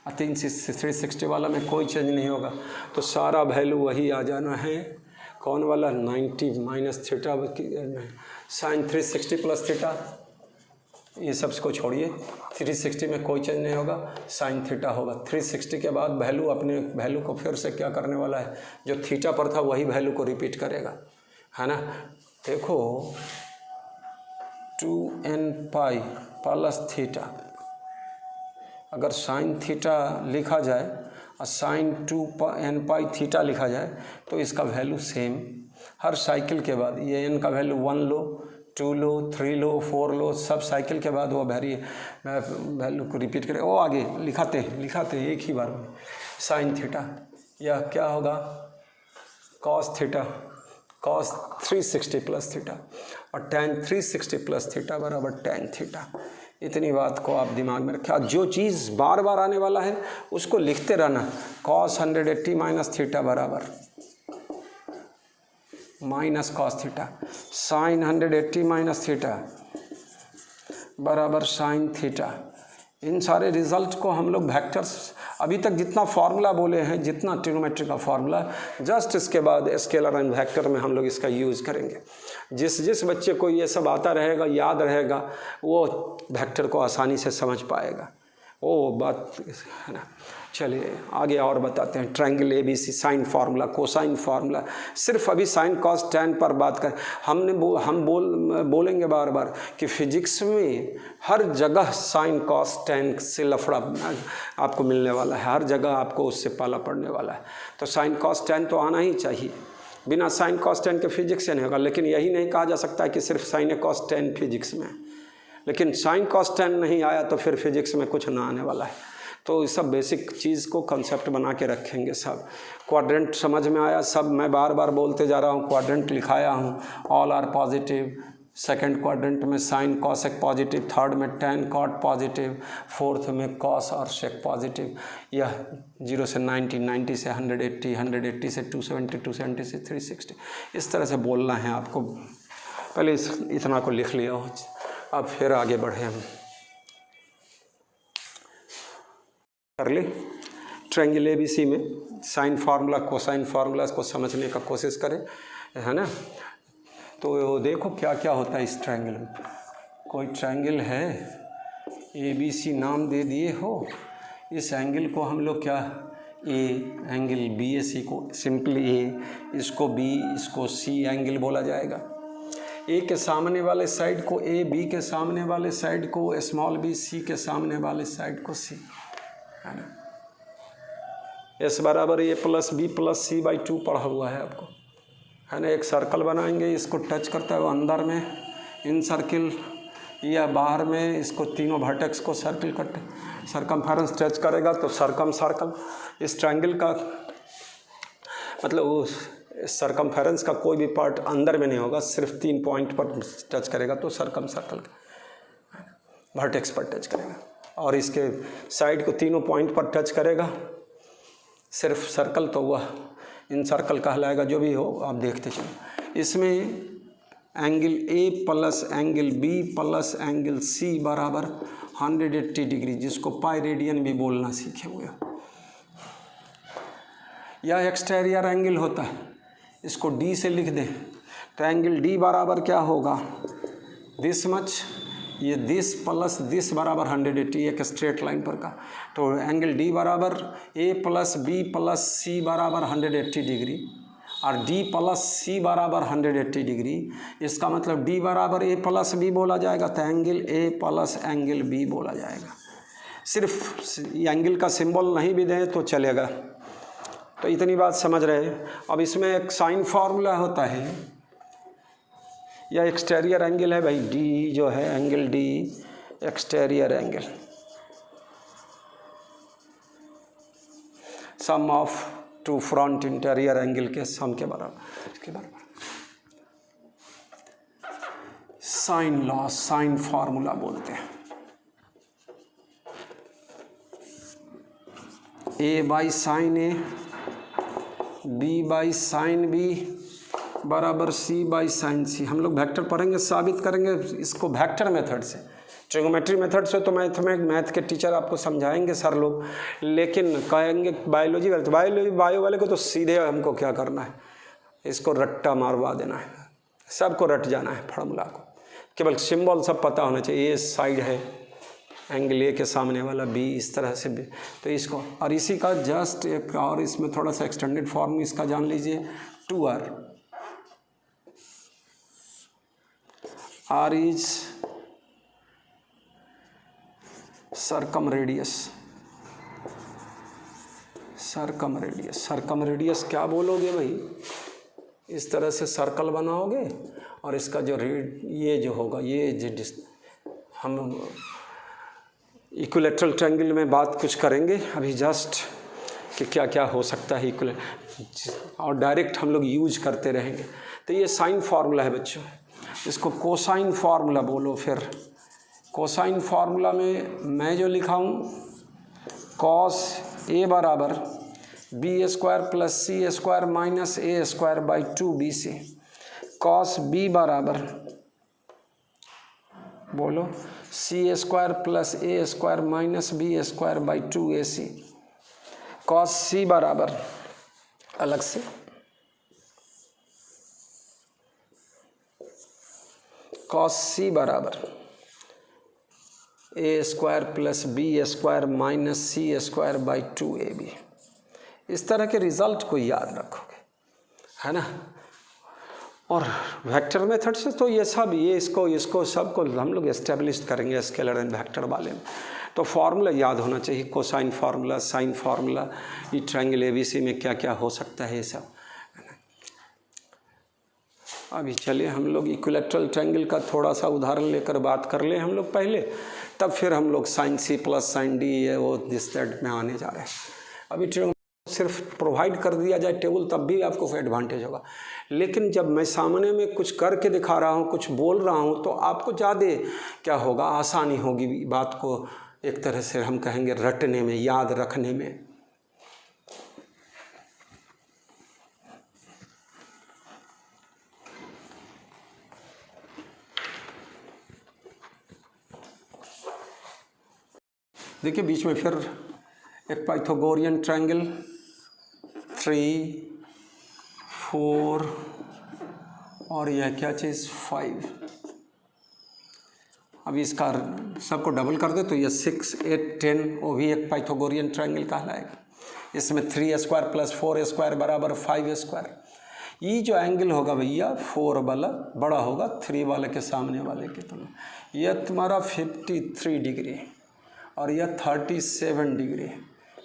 S1: 360 वाला में कोई चेंज नहीं होगा, तो सारा वैल्यू वही आ जाना है। कौन वाला 90 minus theta sine 360 plus theta, ये सब को छोड़िए। 360 में कोई चेंज नहीं होगा, साइन थीटा होगा। 360 के बाद वैल्यू अपने वैल्यू को फिर से क्या करने वाला है, जो थीटा पर था वही वैल्यू को रिपीट करेगा, है ना। देखो 2n पाई प्लस थीटा, अगर साइन थीटा लिखा जाए और साइन 2n पाई थीटा लिखा जाए तो इसका वैल्यू सेम हर साइकिल के बाद, ये n का वैल्यू 1 लो, 2 लो, 3 लो, 4 लो, सब साइकिल के बाद वो वैल्यू को रिपीट करें। वो आगे लिखाते हैं एक ही बार में। साइन थीटा या क्या होगा cos theta, cos 360 plus theta, और tan 360 प्लस थीटा बराबर tan थीटा। इतनी बात को आप दिमाग में रखें। जो चीज़ बार बार आने वाला है उसको लिखते रहना। कॉस 180 माइनस थीटा बराबर minus cos theta, sine 180 minus theta बराबर साइन थीटा। इन सारे रिजल्ट को हम लोग वेक्टर्स, अभी तक जितना फार्मूला बोले हैं, जितना ट्रिग्नोमेट्री का फार्मूला, जस्ट इसके बाद स्केलर एंड वेक्टर में हम लोग इसका यूज़ करेंगे। जिस बच्चे को ये सब आता रहेगा, याद रहेगा, वो वेक्टर को आसानी से समझ पाएगा। वो बात है ना। चलिए आगे और बताते हैं। Triangle ABC sine formula, cosine formula, सिर्फ अभी साइन कॉस टैन पर बात करें। हम बोलेंगे बार बार कि फिजिक्स में हर जगह साइन कॉस टैन से लफड़ा आपको मिलने वाला है, हर जगह आपको उससे पाला पड़ने वाला है। तो साइन कॉस टैन तो आना ही चाहिए, बिना साइन कॉस टैन के फिजिक्स से नहीं होगा। लेकिन यही नहीं कहा जा सकता है कि सिर्फ साइन कॉस टैन फिजिक्स में, लेकिन साइन कॉस टैन नहीं आया तो फिर फिजिक्स में कुछ ना आने वाला है। तो ये सब बेसिक चीज़ को कंसेप्ट बना के रखेंगे। सब क्वाड्रेंट समझ में आया, सब मैं बार बार बोलते जा रहा हूँ, क्वाड्रेंट लिखाया हूँ। All are positive, second quadrant में साइन कॉसेक पॉजिटिव, थर्ड में टैन कॉट पॉजिटिव, फोर्थ में कॉस और सेक पॉजिटिव। यह 0 से 90, 90 से 180, 180 से 270, 270 से 360, इस तरह से बोलना है आपको। पहले इतना को लिख लिया हो, अब फिर आगे बढ़े हम। कर ले ट्रायंगल ABC में साइन फार्मूला, कोसाइन फार्मूला को समझने का कोशिश करें, है ना। तो देखो क्या क्या होता है इस ट्रायंगल में। कोई ट्रायंगल है, ABC नाम दे दिए हो। इस एंगल को हम लोग क्या, A एंगल BAC को सिंपली A, इसको B, इसको C एंगल बोला जाएगा। A के सामने वाले साइड को A, B के सामने वाले साइड को स्मॉल b, C के सामने वाले साइड को C, है ना। S बराबर A plus B plus C/2 पढ़ा हुआ है आपको, है ना। एक सर्कल बनाएंगे, इसको टच करता है अंदर में इन सर्किल, या बाहर में इसको तीनों वर्टेक्स को सर्किल करते, सरकमफेरेंस टच करेगा तो सरकम सर्कल। इस ट्रायंगल का मतलब उस सरकमफेरेंस का कोई भी पार्ट अंदर में नहीं होगा, सिर्फ 3 पॉइंट पर टच करेगा तो सरकम सर्कल वर्टेक्स पर टच करेगा। और इसके साइड को तीनों पॉइंट पर टच करेगा सिर्फ सर्कल, तो वह इन सर्कल कहलाएगा, जो भी हो आप देखते चलो। इसमें angle A plus angle B plus angle C बराबर 180 डिग्री, जिसको पाई रेडियन भी बोलना सीखे हुए हो। यह एक्सटीरियर एंगल होता है, इसको डी से लिख दें तो एंगल डी बराबर क्या होगा, दिस मच, ये दिस प्लस दिस बराबर 180, एक स्ट्रेट लाइन पर का। तो एंगल डी बराबर ए प्लस बी प्लस सी बराबर 180 डिग्री और डी प्लस सी बराबर 180 डिग्री। इसका मतलब डी बराबर ए प्लस बी बोला जाएगा, तो angle A plus angle B बोला जाएगा। सिर्फ एंगल का सिंबल नहीं भी दें तो चलेगा। तो इतनी बात समझ रहे। अब इसमें एक साइन फार्मूला होता है, यह एक्सटीरियर एंगल है भाई, डी जो है angle D exterior angle, sum of two front interior angle के सम के बराबर, इसके बराबर। साइन लॉ, साइन फार्मूला बोलते हैं। A by sine A, B by sine B बराबर सी बाई साइन सी। हम लोग वेक्टर पढ़ेंगे, साबित करेंगे इसको वेक्टर मेथड से। ट्रिगोमेट्री मेथड से तो मैथ के टीचर आपको समझाएंगे सर लोग, लेकिन कहेंगे बायोलॉजी वाले, तो बायो वाले को तो सीधे हमको क्या करना है, इसको रट्टा मारवा देना है, सबको रट जाना है फार्मूला को, केवल सिंबल सब पता होना चाहिए। ए साइड है एंगल ए के सामने वाला, बी इस तरह से भी, तो इसको, और इसी का जस्ट एक और इसमें थोड़ा सा एक्सटेंडेड फॉर्म इसका जान लीजिए, 2r, R is circumradius, circumradius क्या बोलोगे भाई, इस तरह से सर्कल बनाओगे और इसका जो ये जो होगा, ये जो हम इक्विलैटरल ट्रायंगल में बात कुछ करेंगे अभी जस्ट कि क्या क्या हो सकता है और डायरेक्ट हम लोग यूज करते रहेंगे। तो ये साइन फार्मूला है बच्चों, इसको कोसाइन फार्मूला बोलो। फिर कोसाइन फार्मूला में मैं जो लिखा हूँ, कॉस ए बराबर B square plus C square minus A square by 2bc, cos B बराबर बोलो C square plus A square minus B square by 2ac, cos C बराबर अलग से कॉस सी बराबर A square plus B square minus C square by 2ab। इस तरह के result को याद रखोगे, है ना। और वेक्टर मेथड से तो ये सब, ये इसको सबको हम लोग एस्टेब्लिश करेंगे स्केलर एंड वेक्टर वाले में। तो फार्मूला याद होना चाहिए, कोसाइन फार्मूला, साइन फार्मूला, ये ट्रायंगल एबीसी में क्या क्या हो सकता है, ये सब। अभी चलिए हम लोग इक्विलैटरल ट्रायंगल का थोड़ा सा उदाहरण लेकर बात कर लें हम लोग पहले, तब फिर हम लोग sine C plus sine D है वो दिस दैट में आने जा रहे हैं। अभी सिर्फ प्रोवाइड कर दिया जाए टेबल, तब भी आपको एडवांटेज होगा, लेकिन जब मैं सामने में कुछ करके दिखा रहा हूँ, कुछ बोल रहा हूँ, तो आपको ज़्यादा क्या होगा, आसानी होगी बात को एक तरह से हम कहेंगे रटने में, याद रखने में। देखिए बीच में फिर एक पाइथागोरियन ट्रायंगल 3, 4 और यह क्या चीज़ 5। अभी इसका सबको डबल कर दे तो यह 6, 8, 10, वो भी एक पाइथागोरियन ट्रायंगल कहलाएगा। इसमें 3 स्क्वायर प्लस 4 स्क्वायर बराबर 5 स्क्वायर। ये जो एंगल होगा भैया 4 वाला बड़ा होगा 3 वाले के सामने वाले की तुलना, यह तुम्हारा 53 डिग्री और यह 37 डिग्री।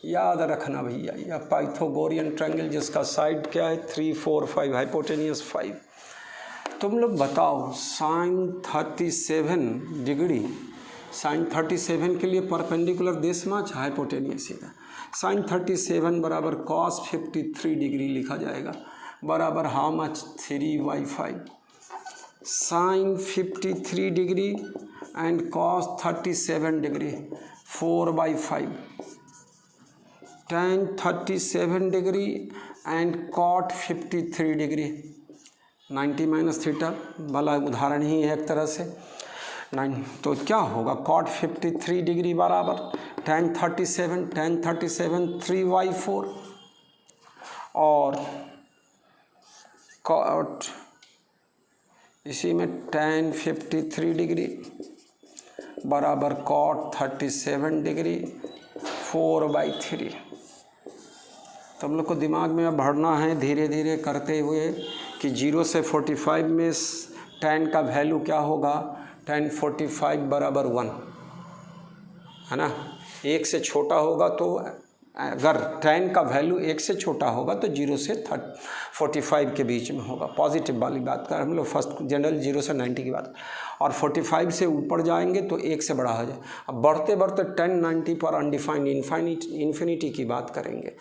S1: याद रखना भैया, यह पाइथागोरियन ट्रायंगल जिसका साइड क्या है 3, 4, 5, हाइपोटेनियस 5। तुम लोग बताओ साइन 37 डिग्री, साइन 37 के लिए परपेंडिकुलर दिस मच, हाइपोटेनियस सीधा। साइन 37 बराबर कॉस 53 डिग्री लिखा जाएगा, बराबर how much 3/5। Sine 53 degree and cos 37 degree 4/5। tan 37 degree and cot 53 degree. 90 minus theta वाला उदाहरण ही है एक तरह से। 9 तो क्या होगा, कॉट 53 डिग्री बराबर tan 37 3/4 और कॉट इसी में tan 53 डिग्री बराबर कॉट 37 डिग्री 4/3। तो हम लोग को दिमाग में अब भरना है धीरे धीरे करते हुए कि 0 से 45 में tan का वैल्यू क्या होगा, tan 45 बराबर 1 है ना। 1 से छोटा होगा तो अगर tan का वैल्यू 1 से छोटा होगा तो 0 से 45 के बीच में होगा। पॉजिटिव वाली बात कर हम लोग, फर्स्ट जनरल 0 से 90 की बात। और 45 से ऊपर जाएंगे तो 1 से बड़ा हो जाए। अब बढ़ते बढ़ते 10 90 पर अनडिफाइंड इन्फिनिटी की बात करेंगे।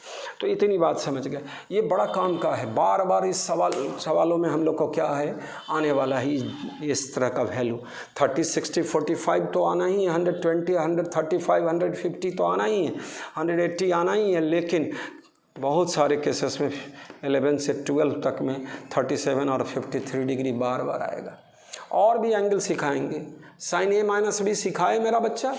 S1: तो इतनी बात समझ गए। ये बड़ा काम का है, बार बार इस सवालों में हम लोग को क्या है आने वाला ही इस तरह का वैल्यू। 30 60 45 तो आना ही है, 120 135 150 तो आना ही है, 180 आना ही है। लेकिन बहुत सारे केसेस में 11 से 12 तक में 37 और 53 डिग्री बार बार आएगा। और भी एंगल सिखाएंगे। साइन ए माइनस बी सिखाए मेरा बच्चा,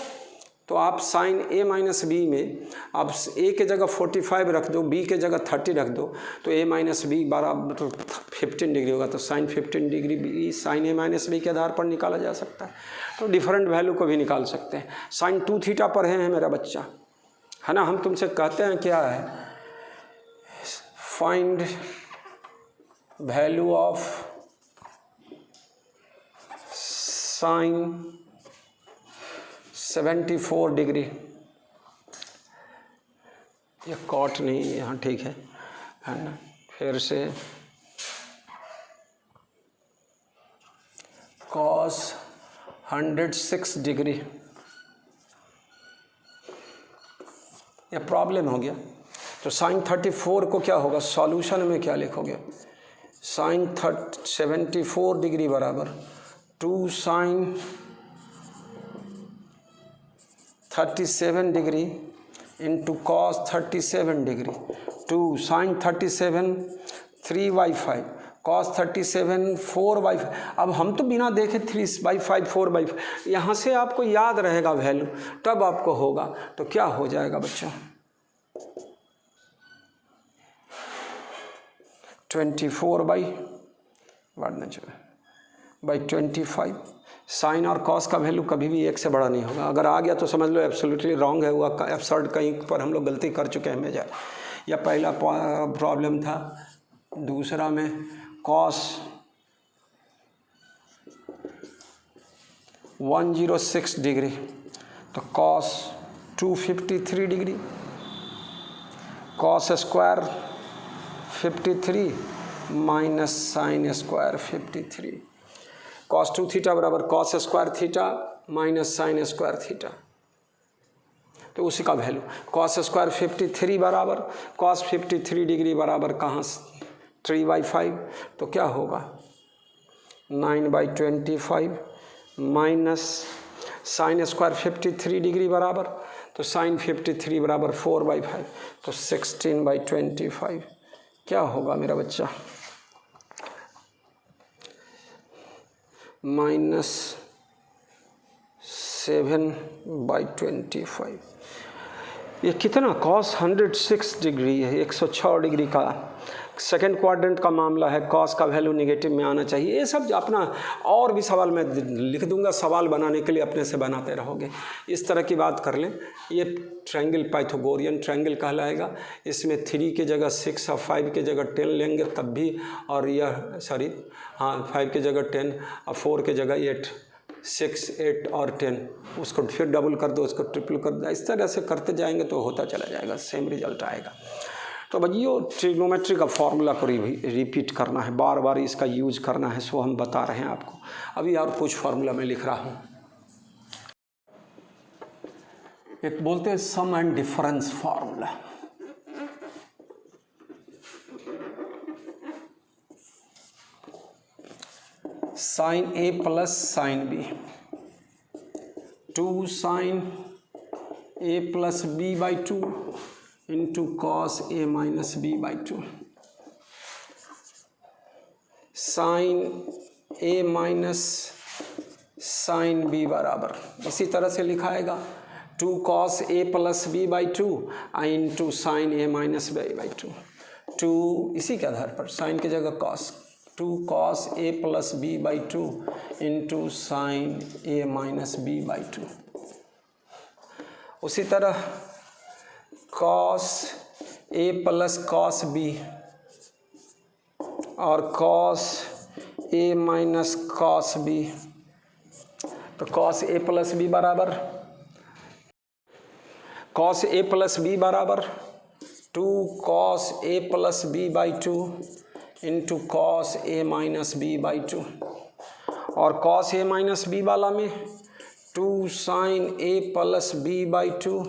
S1: तो आप साइन ए माइनस बी में आप ए के जगह 45 रख दो, बी के जगह 30 रख दो, तो ए माइनस बी बराबर तो 15 डिग्री होगा। तो sign 15 degree B sign A minus B के आधार पर निकाला जा सकता है। तो डिफरेंट वैल्यू को भी निकाल सकते हैं। साइन 2 थीटा पर है मेरा बच्चा, है ना। हम तुमसे कहते हैं क्या है, find value of sine 74 degree. ये कॉट नहीं, यहाँ ठीक है ना। फिर से कॉस 106 डिग्री। ये प्रॉब्लम हो गया। तो साइन 34 को क्या होगा, सॉल्यूशन में क्या लिखोगे, साइन 74 डिग्री बराबर 2 sine 37 degree into cos 37 degree. 2 sine 37 3/5 cos 37 4/5। अब हम तो बिना देखे 3/5 4/5, यहाँ से आपको याद रहेगा वैल्यू, तब आपको होगा। तो क्या हो जाएगा बच्चों, 24/25। साइन और कॉस का वैल्यू कभी भी 1 से बड़ा नहीं होगा। अगर आ गया तो समझ लो एब्सोल्युटली रॉन्ग है, हुआ एब्सर्ड कहीं पर हम लोग गलती कर चुके हैं मेजर। या पहला प्रॉब्लम था। दूसरा में कॉस 106 डिग्री, तो cos 253 degree, cos square 53 minus sine square 53। Cos 2 theta बराबर cos square theta minus sine square theta. तो उसी का वैल्यू कॉस स्क्वायर 53 बराबर कॉस 53 डिग्री बराबर कहाँ 3/5। तो क्या होगा 9/25 माइनस साइन स्क्वायर 53 डिग्री बराबर, तो साइन 53 बराबर 4/5, तो 16/25। क्या होगा मेरा बच्चा, -7/25। ये कितना कॉस 106 डिग्री है, 106 डिग्री का सेकेंड क्वाड्रेंट का मामला है। कॉस का वैल्यू नेगेटिव में आना चाहिए। ये सब अपना और भी सवाल मैं लिख दूंगा, सवाल बनाने के लिए अपने से बनाते रहोगे। इस तरह की बात कर लें। ये ट्रायंगल पाइथागोरियन ट्रायंगल कहलाएगा। इसमें 3 की जगह 6 और 5 की जगह 10 लेंगे तब भी, और यह 5 की जगह 10 और 4 की जगह 8, 6 8 और 10, उसको फिर डबल कर दो, उसको ट्रिपल कर दो। इस तरह से करते जाएंगे तो होता चला जाएगा, सेम रिजल्ट आएगा। तो बच्चियों ट्रिग्नोमेट्री का फॉर्मूला को रिपीट करना है, बार बार इसका यूज करना है, सो हम बता रहे हैं आपको। अभी और कुछ फार्मूला मैं लिख रहा हूँ। एक बोलते हैं sum and difference formula. Sine A plus sine B, 2 sine A plus बी/2 इंटू कॉस ए माइनस बी/2। Sine A minus sine B बराबर, इसी तरह से लिखाएगा 2 cos a plus B by 2 into sine A minus B by 2, 2 इसी के आधार पर साइन की जगह cos, 2 cos a plus B by 2 into sine A minus B by 2। उसी तरह cos a plus cos b और cos a minus cos b, तो cos a plus b बराबर cos a प्लस b बराबर 2 cos a plus b by 2 into cos a minus b by 2, और cos a minus b वाला में 2 sin a plus b by 2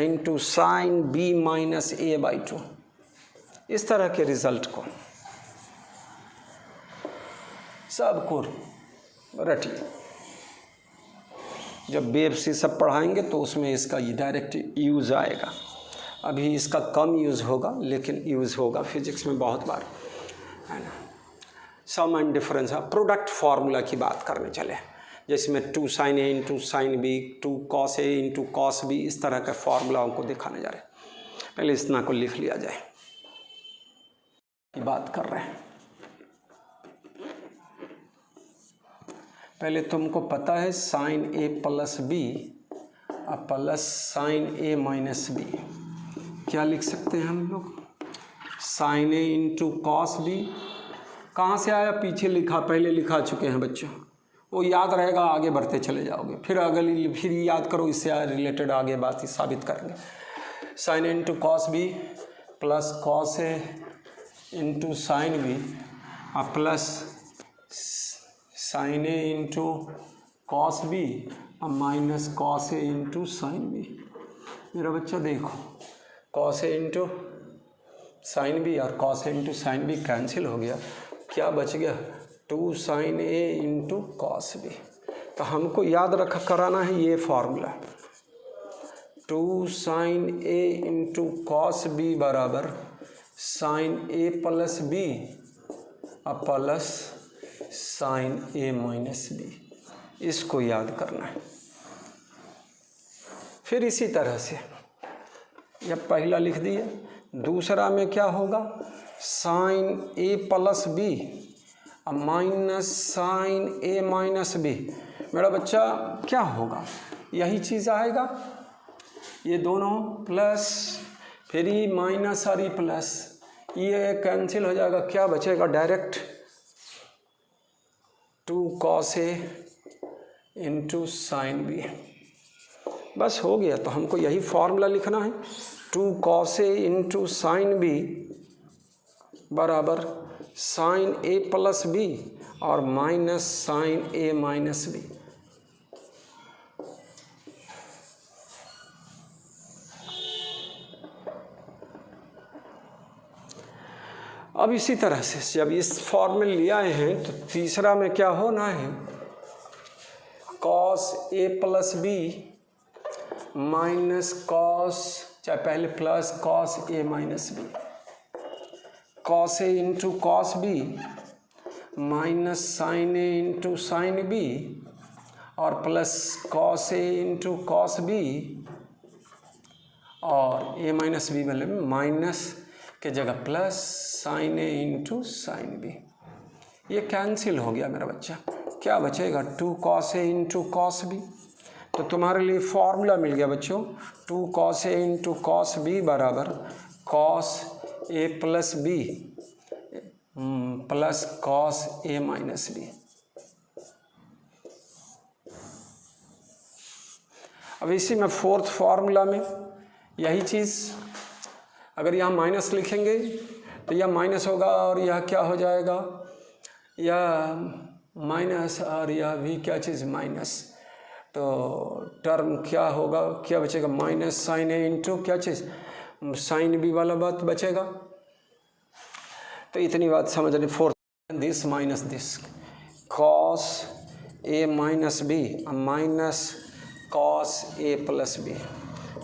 S1: into sine b minus a by 2। इस तरह के result को सबको रटिए। जब बेबसी सब पढ़ाएंगे तो उसमें इसका ये डायरेक्ट यूज़ आएगा। अभी इसका कम यूज़ होगा, लेकिन यूज़ होगा फिजिक्स में बहुत बार, है ना। Sum and difference, product formula की बात करने चले, जिसमें 2 sin a into sine B, 2 cos a into cos b, इस तरह के फार्मूलाओं को दिखाने जा रहे हैं। पहले इतना को लिख लिया जाए की बात कर रहे हैं। पहले तुमको पता है sine a plus B plus sine a minus B, क्या लिख सकते हैं हम लोग? Sine a into cos B, कहाँ से आया? पीछे लिखा, पहले लिखा चुके हैं बच्चों, वो याद रहेगा, आगे बढ़ते चले जाओगे। फिर अगली फिर याद करो, इससे रिलेटेड आगे बात ही साबित करेंगे। Sine a into cos B plus cos a into sine B plus sine a into cos B minus cos a into sine B. मेरा बच्चा देखो, cos a into sine B और cos a into sine B cancel हो गया, क्या बच गया? 2 sin a into cos B. तो हमको याद रखा कराना है ये formula, 2 sin a into cos B बराबर sine a plus B plus sine a minus B, इसको याद करना है। फिर इसी तरह से जब पहला लिख दिए, दूसरा में क्या होगा? Sine a plus B minus sine a minus B. मेरा बच्चा क्या होगा? यही चीज़ आएगा, ये दोनों प्लस, फिर ई माइनस और ई प्लस, ये कैंसिल हो जाएगा, क्या बचेगा? Direct 2 cos a into sine B. बस हो गया। तो हमको यही फार्मूला लिखना है, 2 cos a into sine B बराबर साइन a प्लस बी और minus sine a minus B. अब इसी तरह से जब इस फॉर्म में ले आए हैं तो तीसरा में क्या होना है? cos a plus B minus cos, चाहे पहले plus cos a minus B, cos a into cos b minus sine a into sine b और plus cos a into cos b और a माइनस बी मतलब minus के जगह plus sine a into sine B. ये cancel हो गया मेरा बच्चा, क्या बचेगा? 2 cos a into cos b। तो तुम्हारे लिए फॉर्मूला मिल गया बच्चों, 2 cos a into cos b बराबर cos a plus B plus cos a minus B. अब इसी में फोर्थ फार्मूला में यही चीज़, अगर यहाँ माइनस लिखेंगे तो यह माइनस होगा और यह क्या हो जाएगा? यह माइनस और यह भी क्या चीज़? माइनस। तो टर्म क्या होगा? क्या बचेगा? माइनस साइन ए इंटू क्या चीज़? साइन बी वाला बात बचेगा। तो इतनी बात समझ रहे। Fourth, this minus this, cos A minus B minus cos A plus B,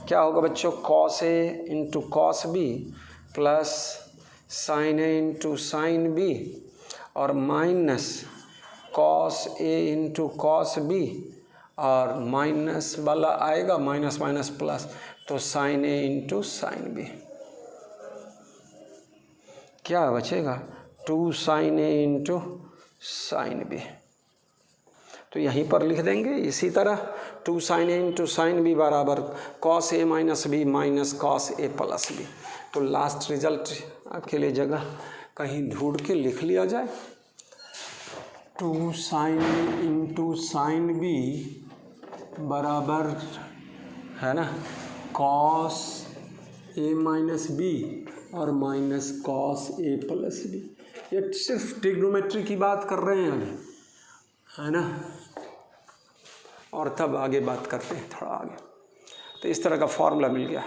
S1: क्या होगा बच्चों? Cos A into cos B plus sine A into sine B और minus cos A into cos B, और माइनस वाला आएगा minus minus plus, तो sine A into sine B. क्या बचेगा? 2 sine A into sine B. तो यहीं पर लिख देंगे इसी तरह 2 sine A into sine B बराबर cos A minus B minus cos A plus B. तो लास्ट रिजल्ट आपके लिए जगह कहीं ढूंढ के लिख लिया जाए। 2 sine A into sine B बराबर है ना कॉस ए माइनस बी और minus cos A plus B. ये सिर्फ ट्रिग्नोमेट्री की बात कर रहे हैं अभी, है ना, और तब आगे बात करते हैं थोड़ा आगे। तो इस तरह का फार्मूला मिल गया।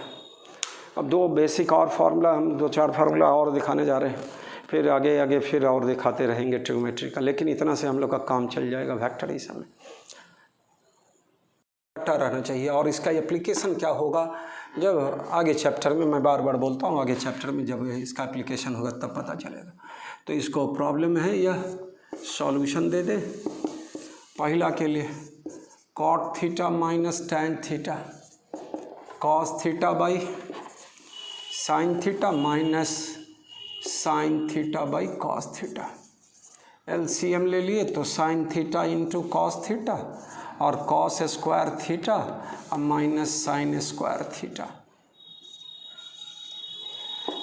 S1: अब 2 बेसिक और फार्मूला, हम 2-4 फार्मूला और दिखाने जा रहे हैं, फिर आगे आगे फिर और दिखाते रहेंगे ट्रिग्नोमेट्री का, लेकिन इतना से हम लोग का काम चल जाएगा। वेक्टर इस समय पता रहना चाहिए। और इसका एप्लीकेशन क्या होगा जब आगे चैप्टर में, मैं बार बार बोलता हूँ, आगे चैप्टर में जब इसका एप्लीकेशन होगा तब पता चलेगा। तो इसको प्रॉब्लम है, यह सॉल्यूशन दे दे। पहला के लिए cot theta minus tan theta cos theta by sine theta minus sine theta by cos theta. LCM ले लिए तो sine theta into cos theta और कॉस स्क्वायर थीटा और minus sine square theta.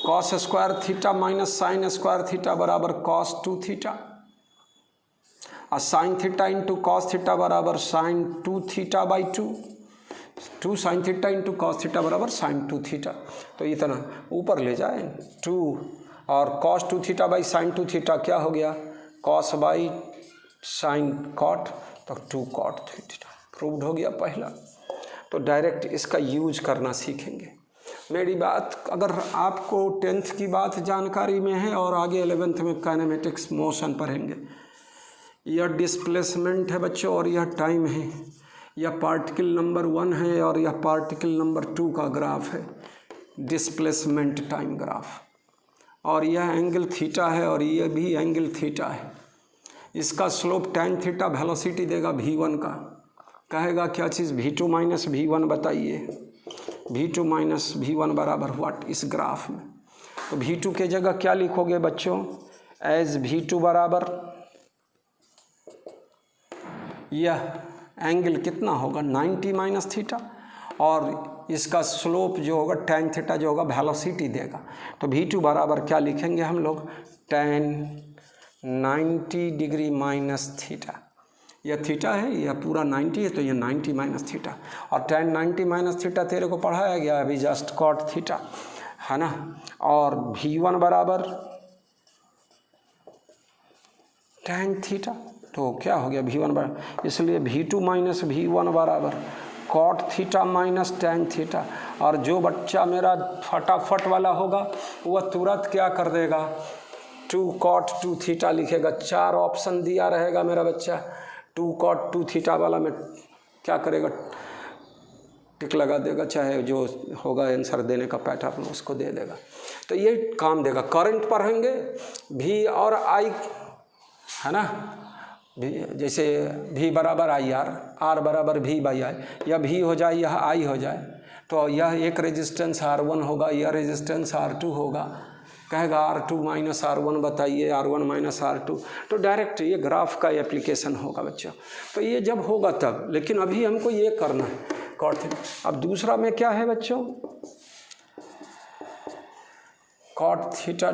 S1: Cos square theta minus sine square theta बराबर cos 2 theta और sine theta into cos theta बराबर sine 2 theta by 2 sine theta into cos theta बराबर sine 2 theta. तो इतना ऊपर ले जाए 2 और cos 2 theta by sign 2 theta क्या हो गया? कॉस बाई साइन कॉट, तो 2 कॉट थीटा। प्रूव्ड हो गया पहला। तो डायरेक्ट इसका यूज करना सीखेंगे। मेरी बात अगर आपको 10th की बात जानकारी में है और आगे 11th में काइनेमेटिक्स मोशन पढ़ेंगे, यह डिस्प्लेसमेंट है बच्चों और यह टाइम है। यह पार्टिकल नंबर 1 है और यह पार्टिकल नंबर 2 का ग्राफ है, डिस्प्लेसमेंट टाइम ग्राफ। और यह एंगल थीटा है और यह भी एंगल थीटा है। इसका स्लोप tan थीटा वेलोसिटी देगा v1 का। कहेगा क्या चीज़? v2 माइनस v1 बताइए। v2 माइनस v1 बराबर व्हाट इस ग्राफ में? तो v2 के जगह क्या लिखोगे बच्चों? एज v2 बराबर यह एंगल कितना होगा? 90 माइनस थीटा और इसका स्लोप जो होगा tan थीटा जो होगा वेलोसिटी देगा। तो v2 बराबर क्या लिखेंगे हम लोग? tan 90 degree minus theta. यह थीटा है, यह पूरा 90 है, तो यह 90 माइनस थीटा। और tan 90 माइनस थीटा तेरे को पढ़ाया गया अभी जस्ट कॉट थीटा, है ना। और v1 बराबर tan थीटा। तो क्या हो गया? v1 बराबर, इसलिए v2 माइनस v1 बराबर cot theta minus tan theta. और जो बच्चा मेरा फटाफट वाला होगा वह तुरंत क्या कर देगा? 2 कॉट 2 थीटा लिखेगा। 4 ऑप्शन दिया रहेगा मेरा बच्चा, 2 कॉट 2 थीटा वाला में क्या करेगा? टिक लगा देगा, चाहे जो होगा आंसर देने का पैटर्न उसको दे देगा। तो ये काम देगा। करंट पढ़ेंगे v और I, है ना। जैसे v बराबर आई आर बराबर v बाई आई, यह v हो जाए यह I हो जाए, तो यह एक रेजिस्टेंस R1 होगा, यह रेजिस्टेंस R2 होगा। कहेगा R2 माइनस R1 बताइए, R1 माइनस R2। तो डायरेक्ट ये ग्राफ का एप्लीकेशन होगा बच्चों। तो ये जब होगा तब, लेकिन अभी हमको ये करना है कॉट थीटा। अब दूसरा में क्या है बच्चों? Cot theta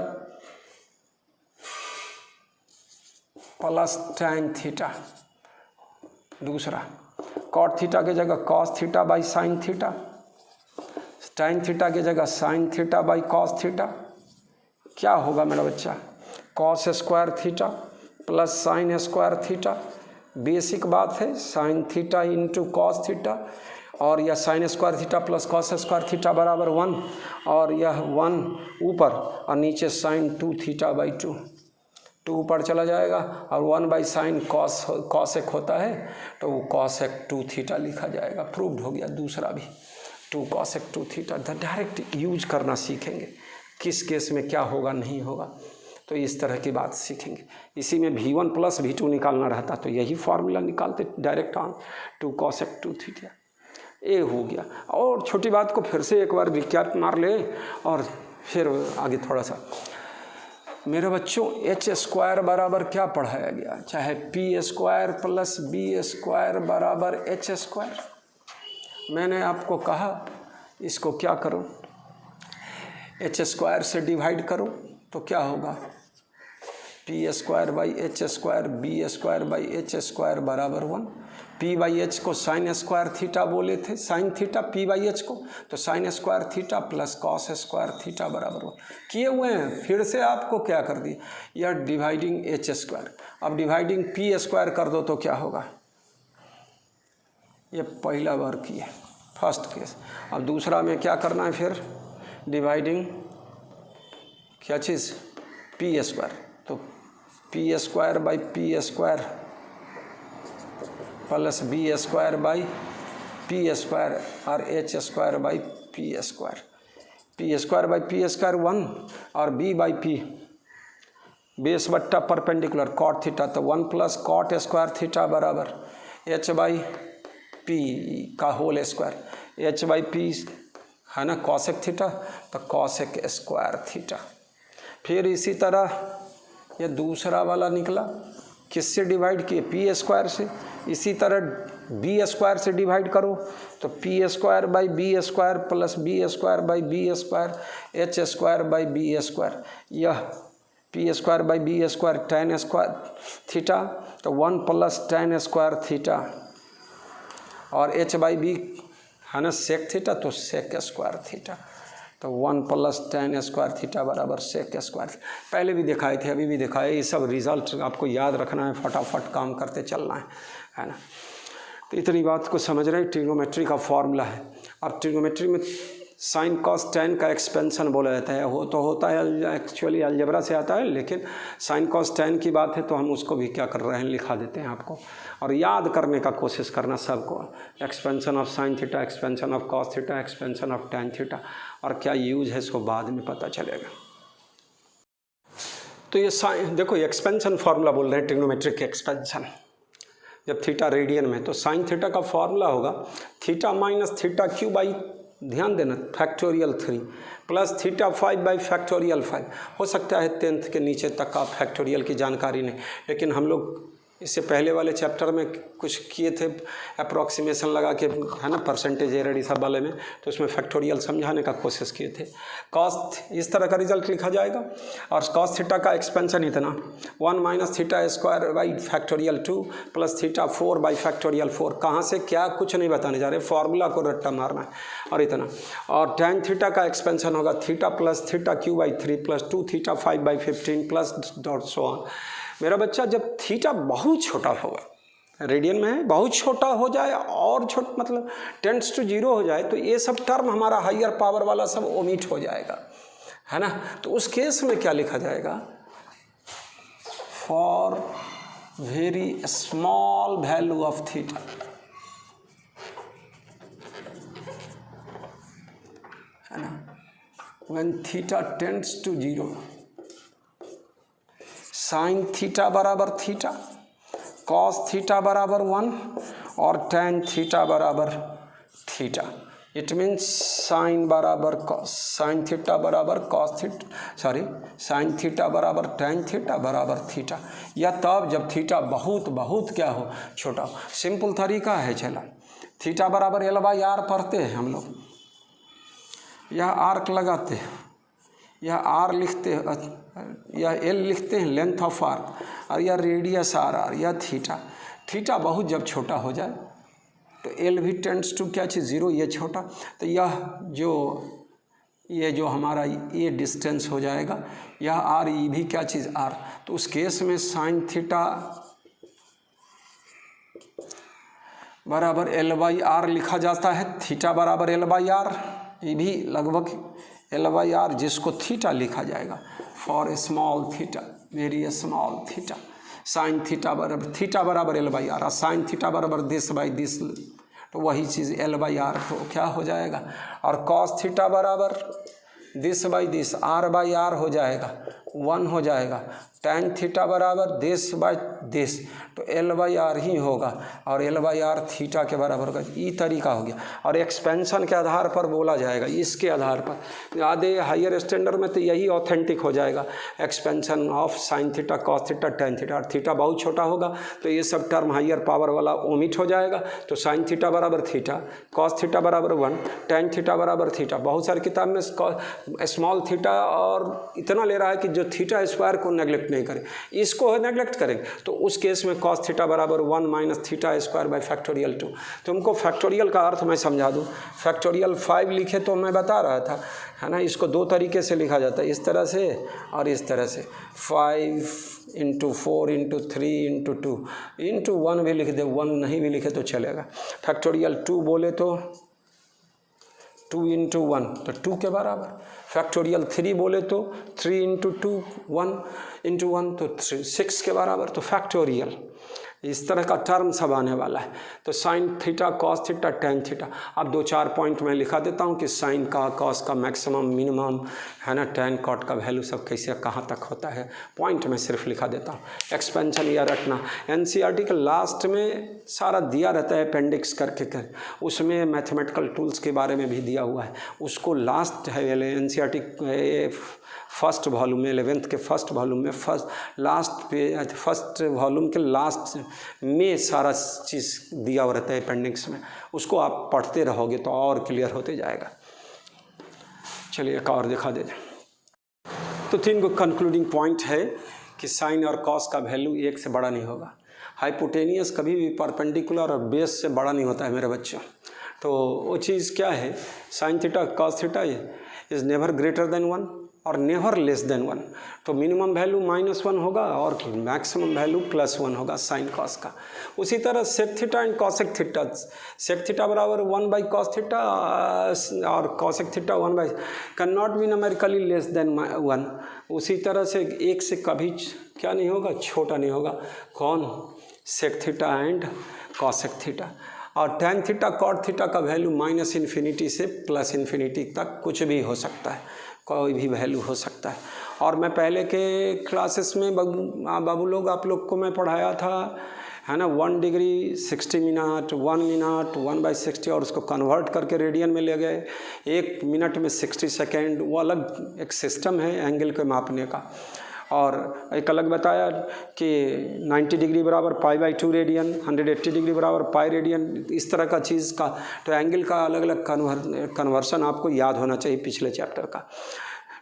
S1: plus tan theta. दूसरा कॉट थीटा के जगह cos theta by sine theta, tan theta के जगह sine theta by cos theta. क्या होगा मेरा बच्चा? Cos square theta plus sine square theta. Basic बात है, sine theta into cos theta, और यह sine square theta plus cos square theta बराबर 1, और यह 1 ऊपर और नीचे साइन 2 थीटा बाई 2। 2 ऊपर चला जाएगा और 1 बाई साइन कॉसेक होता है, तो वो कॉसेक 2 थीटा लिखा जाएगा। प्रूव्ड हो गया दूसरा भी, 2 कॉसेक 2 थीटा। डायरेक्ट यूज करना सीखेंगे, किस केस में क्या होगा नहीं होगा। तो इस तरह की बात सीखेंगे। इसी में V1 + V2 निकालना रहता तो यही फार्मूला निकालते डायरेक्ट ऑन 2 cosec 2 थीटा। ये हो गया। और छोटी बात को फिर से एक बार विज्ञापन मार ले और फिर आगे थोड़ा सा। मेरे बच्चों h² बराबर क्या पढ़ाया गया, चाहे p² + b² बराबर h²। मैंने आपको कहा इसको क्या करो, h² से डिवाइड करो तो क्या होगा, p² / h², b² / h² बराबर 1। p/h को sin² थीटा बोले थे, sin थीटा p/h को, तो sin² थीटा + cos² थीटा बराबर 1 किए हुए हैं। फिर से आपको क्या कर दिया, यह डिवाइडिंग h², अब डिवाइडिंग p² कर दो तो क्या होगा, ये पहला बार किया फर्स्ट केस। अब दूसरा में क्या करना है, फिर डिवाइडिंग क्या चीज़ p², तो p² / p² plus b² / p² और h² / p²। p² / p² 1 और b/p बेस बट्टा परपेंडिकुलर कॉट थीटा, तो 1 + cot² थीटा बराबर h/p का होल स्क्वायर, h/p है ना cosec थीटा, तो cosec² थीटा। फिर इसी तरह ये दूसरा वाला निकला, किससे डिवाइड किए, p² से। इसी तरह b² से डिवाइड करो तो p² / b² plus b² / b² h² / b², यह p² / b² tan² थीटा, तो 1 + tan² थीटा, और h/b है ना sec थीटा, तो sec² थीटा, तो 1 + tan² थीटा बराबर sec²। पहले भी दिखाए थे, अभी भी दिखाए, ये सब रिजल्ट आपको याद रखना है, फटाफट काम करते चलना है ना। तो इतनी बात को समझ रहे हैं, ट्रिग्नोमेट्री का फॉर्मूला है। अब ट्रिग्नोमेट्री में sin cos tan का एक्सपेंशन बोला जाता है, वो तो होता है एक्चुअली अलजेब्रा से आता है, लेकिन sin cos tan की बात है तो हम उसको भी क्या कर रहे हैं, लिखा देते हैं आपको, और याद करने का कोशिश करना सबको। Expansion of sin theta, expansion of cos theta, expansion of tan theta, और क्या यूज है इसको बाद में पता चलेगा। तो ये साइन देखो, एक्सपेंशन फार्मूला बोल रहे हैं, ट्रिग्नोमेट्रिक एक्सपेंशन जब थीटा रेडियन में, तो साइन थीटा का फॉर्मूला होगा थीटा - θ³ बाई, ध्यान देना, फैक्टोरियल 3 प्लस θ5 / फैक्टोरियल 5। हो सकता है 10th के नीचे तक का फैक्टोरियल की जानकारी नहीं, लेकिन हम लोग इससे पहले वाले चैप्टर में कुछ किए थे अप्रॉक्सीमेशन लगा के, है ना, परसेंटेज एरर इस सब वाले में, तो उसमें फैक्टोरियल समझाने का कोशिश किए थे। कॉस इस तरह का रिजल्ट लिखा जाएगा, और कॉस थीटा का एक्सपेंशन इतना 1 - θ² / फैक्टोरियल 2 प्लस θ4 / फैक्टोरियल 4। कहाँ से क्या, कुछ नहीं बताने जा रहे, फॉर्मूला को रट्टा मारना है, और इतना। और tan थीटा का एक्सपेंशन होगा θ + θ³ / 3 plus 2 θ5 / 15 plus dot so on. मेरा बच्चा जब थीटा बहुत छोटा होगा, रेडियन में है, बहुत छोटा हो जाए और छोटा मतलब टेंड्स टू 0 हो जाए, तो ये सब टर्म हमारा हायर पावर वाला सब ओमिट हो जाएगा, है ना। तो उस केस में क्या लिखा जाएगा, for very small value of theta, है ना, when theta tends to 0, sine theta बराबर थीटा, कॉस थीटा बराबर 1 और tan थीटा बराबर थीटा। इट मीन्स साइन बराबर कॉस, साइन थीटा बराबर cos theta, sorry sine theta बराबर tan थीटा बराबर थीटा। या तब जब थीटा बहुत बहुत क्या हो, छोटा हो। सिंपल तरीका है, चला थीटा बराबर L/R पढ़ते हैं हम लोग, यह आर्क लगाते हैं, यह R लिखते हैं, या L लिखते हैं, लेंथ ऑफ आर्क, और यह रेडियस RR, यह थीटा बहुत जब छोटा हो जाए तो L भी टेंड्स टू क्या चीज़ 0, ये छोटा, तो ये जो हमारा ये डिस्टेंस हो जाएगा, यह R, ये भी क्या चीज़ R। तो उस केस में साइन थीटा बराबर L/R लिखा जाता है, थीटा बराबर L/R, ये भी लगभग L/R, जिसको थीटा लिखा जाएगा for a small theta, very small theta. Sine theta बराबर L/R, और साइन थीटा बराबर दिस, तो वही चीज़ L/R तो क्या हो जाएगा, और कॉस थीटा बराबर दिस, R/R हो जाएगा, 1 हो जाएगा। tan थीटा बराबर देश बाय देश, तो L/R ही होगा और L/R थीटा के बराबर होगा। ये तरीका हो गया। और एक्सपेंशन के आधार पर बोला जाएगा, इसके आधार पर। आधे हायर स्टैंडर्ड में तो यही ऑथेंटिक हो जाएगा, expansion of sine theta, cos theta, tan theta. और थीटा बहुत छोटा होगा तो ये सब टर्म हायर पावर वाला ओमिट हो जाएगा। तो साइन थीटा बराबर थीटा, कॉस थीटा बराबर 1, टेन थीटा बराबर थीटा। बहुत सारी किताब में स्मॉल थीटा और इतना ले रहा है कि जो थीटा स्क्वायर को नेगलेक्ट नहीं करे, इसको नेगलेक्ट करेंगे तो उस केस में कॉस थीटा बराबर 1 minus theta square by factorial 2। तुमको फैक्टोरियल का अर्थ मैं समझा दूँ। फैक्टोरियल 5 लिखे तो मैं बता रहा था, है ना। इसको दो तरीके से लिखा जाता है, इस तरह से और इस तरह से। 5 इंटू 4 इंटू 3 इंटू 2 इंटू 1 भी लिख दे, 1 नहीं भी लिखे तो चलेगा। फैक्टोरियल 2 बोले तो 2 इंटू 1 तो 2 के बराबर। फैक्टोरियल 3 बोले तो 3 इंटू 2 1 इंटू 1 तो 6 के बराबर। तो फैक्टोरियल इस तरह का टर्म सब आने वाला है। तो sine theta, cos theta, tan theta. अब 2-4 पॉइंट मैं लिखा देता हूँ कि साइन का, कॉस का मैक्सिमम, मिनिमम, है ना, टेन कॉट का वैल्यू सब कैसे कहाँ तक होता है, पॉइंट में सिर्फ लिखा देता हूँ। एक्सपेंशन या रखना, एनसीईआरटी के लास्ट में सारा दिया रहता है अपेंडिक्स करके उसमें मैथमेटिकल टूल्स के बारे में भी दिया हुआ है। उसको लास्ट है एनसीईआरटी फर्स्ट वॉल्यूम में, 11th के फर्स्ट वॉल्यूम में, फर्स्ट वॉल्यूम के लास्ट में सारा चीज़ दिया हुआ रहता है अपेंडिक्स में। उसको आप पढ़ते रहोगे तो और क्लियर होते जाएगा। चलिए एक और दिखा दे। तो 3 को कंक्लूडिंग पॉइंट है कि साइन और कॉस का वैल्यू 1 से बड़ा नहीं होगा। हाइपोटेनियस कभी भी परपेंडिकुलर और बेस से बड़ा नहीं होता है मेरे बच्चों। तो वो चीज़ क्या है, sine theta, cos theta is never greater than 1 और नेवर लेस देन 1। तो मिनिमम वैल्यू -1 होगा और मैक्सिमम वैल्यू +1 होगा साइन कॉस का। उसी तरह sec theta and cosec theta, sec theta बराबर 1 बाई कॉस थीटा और cosec theta 1 by can not be numerically less than 1। उसी तरह से 1 से कभी क्या नहीं होगा, छोटा नहीं होगा। कौन? Sec theta and cosec theta. और टेन थीटा, कॉट थीटा का वैल्यू -∞ से +∞ तक कुछ भी हो सकता है, कोई भी वैल्यू हो सकता है। और मैं पहले के क्लासेस में बाबू लोग आप लोग को मैं पढ़ाया था, है ना, 1 डिग्री 60 मिनट, 1 मिनट 1/60 और उसको कन्वर्ट करके रेडियन में ले गए। 1 मिनट में 60 सेकेंड, वो अलग एक सिस्टम है एंगल के मापने का। और एक अलग बताया कि 90 डिग्री बराबर π/2 रेडियन, 180 डिग्री बराबर π रेडियन, इस तरह का चीज़ का। तो एंगल का अलग अलग कन्वर्सन आपको याद होना चाहिए पिछले चैप्टर का।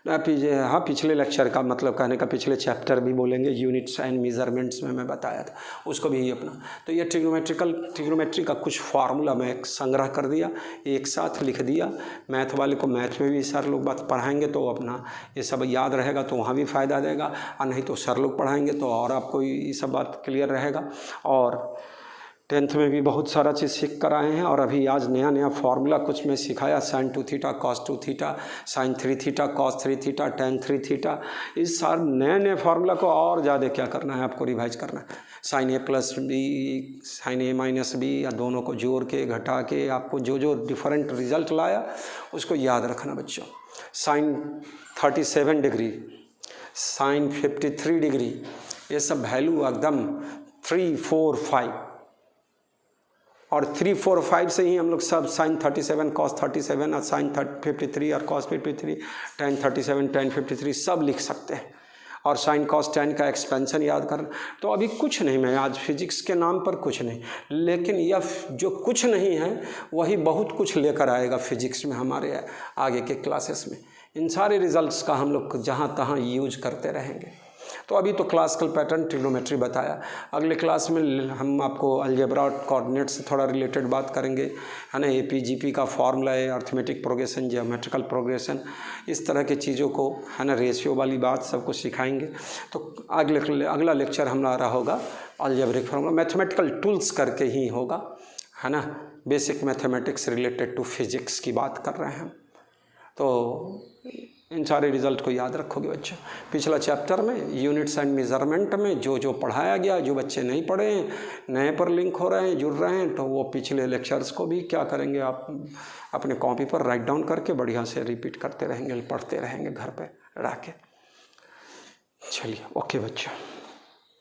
S1: हाँ, पिछले लेक्चर का मतलब कहने का पिछले चैप्टर भी बोलेंगे, यूनिट्स एंड मेजरमेंट्स में मैं बताया था, उसको भी अपना। तो ये ट्रिग्नोमेट्री का कुछ फार्मूला मैं एक संग्रह कर दिया, एक साथ लिख दिया। मैथ वाले को मैथ में भी सर लोग बात पढ़ाएंगे तो अपना ये सब याद रहेगा, तो वहाँ भी फ़ायदा देगा। और नहीं तो सर लोग पढ़ाएंगे तो और आपको ये सब बात क्लियर रहेगा। और 10th में भी बहुत सारा चीज़ सीख कर आए हैं। और अभी आज नया फार्मूला कुछ मैं सिखाया, sin 2 theta, cos 2 theta, sin 3 theta, cos 3 theta, tan 3 theta. इस सारे नए फार्मूला को और ज़्यादा क्या करना है, आपको रिवाइज करना है। sin A + B, sin A - B, या दोनों को जोड़ के घटा के आपको जो डिफरेंट रिजल्ट लाया उसको याद रखना बच्चों। sin 37 डिग्री, sin 53 डिग्री, ये सब वैल्यू एकदम 3, 4, 5 और 3, 4, 5 से ही हम लोग सब sin 37, cos 37 और sin 53 और cos 53, tan 37, tan 53 सब लिख सकते हैं। और sin cos tan का एक्सपेंशन याद करना। तो अभी कुछ नहीं, मैं आज फिजिक्स के नाम पर कुछ नहीं, लेकिन यह जो कुछ नहीं है वही बहुत कुछ लेकर आएगा फिजिक्स में हमारे आगे के क्लासेस में। इन सारे रिजल्ट्स का हम लोग जहाँ तहाँ यूज करते रहेंगे। तो अभी तो क्लासिकल पैटर्न ट्रिग्नोमेट्री बताया। अगले क्लास में हम आपको अलजेब्रा और कोऑर्डिनेट से थोड़ा रिलेटेड बात करेंगे, है ना। APGP का फॉर्मूला है, अर्थमेटिक प्रोग्रेशन, जियोमेट्रिकल प्रोग्रेशन, इस तरह की चीज़ों को, है ना, रेशियो वाली बात सबको सिखाएंगे। तो अगला लेक्चर हमारा होगा अलजेब्रिक फॉर्मूला, मैथमेटिकल टूल्स करके ही होगा, है ना। Basic mathematics related to physics की बात कर रहे हैं हम। तो इन सारे रिजल्ट को याद रखोगे बच्चों। पिछला चैप्टर में यूनिट्स एंड मेजरमेंट में जो पढ़ाया गया, जो बच्चे नहीं पढ़े हैं, नए पर लिंक हो रहे हैं, जुड़ रहे हैं, तो वो पिछले लेक्चर्स को भी क्या करेंगे, आप अपने कॉपी पर राइट डाउन करके बढ़िया से रिपीट करते रहेंगे, पढ़ते रहेंगे घर पे रह के। चलिए ओके बच्चों।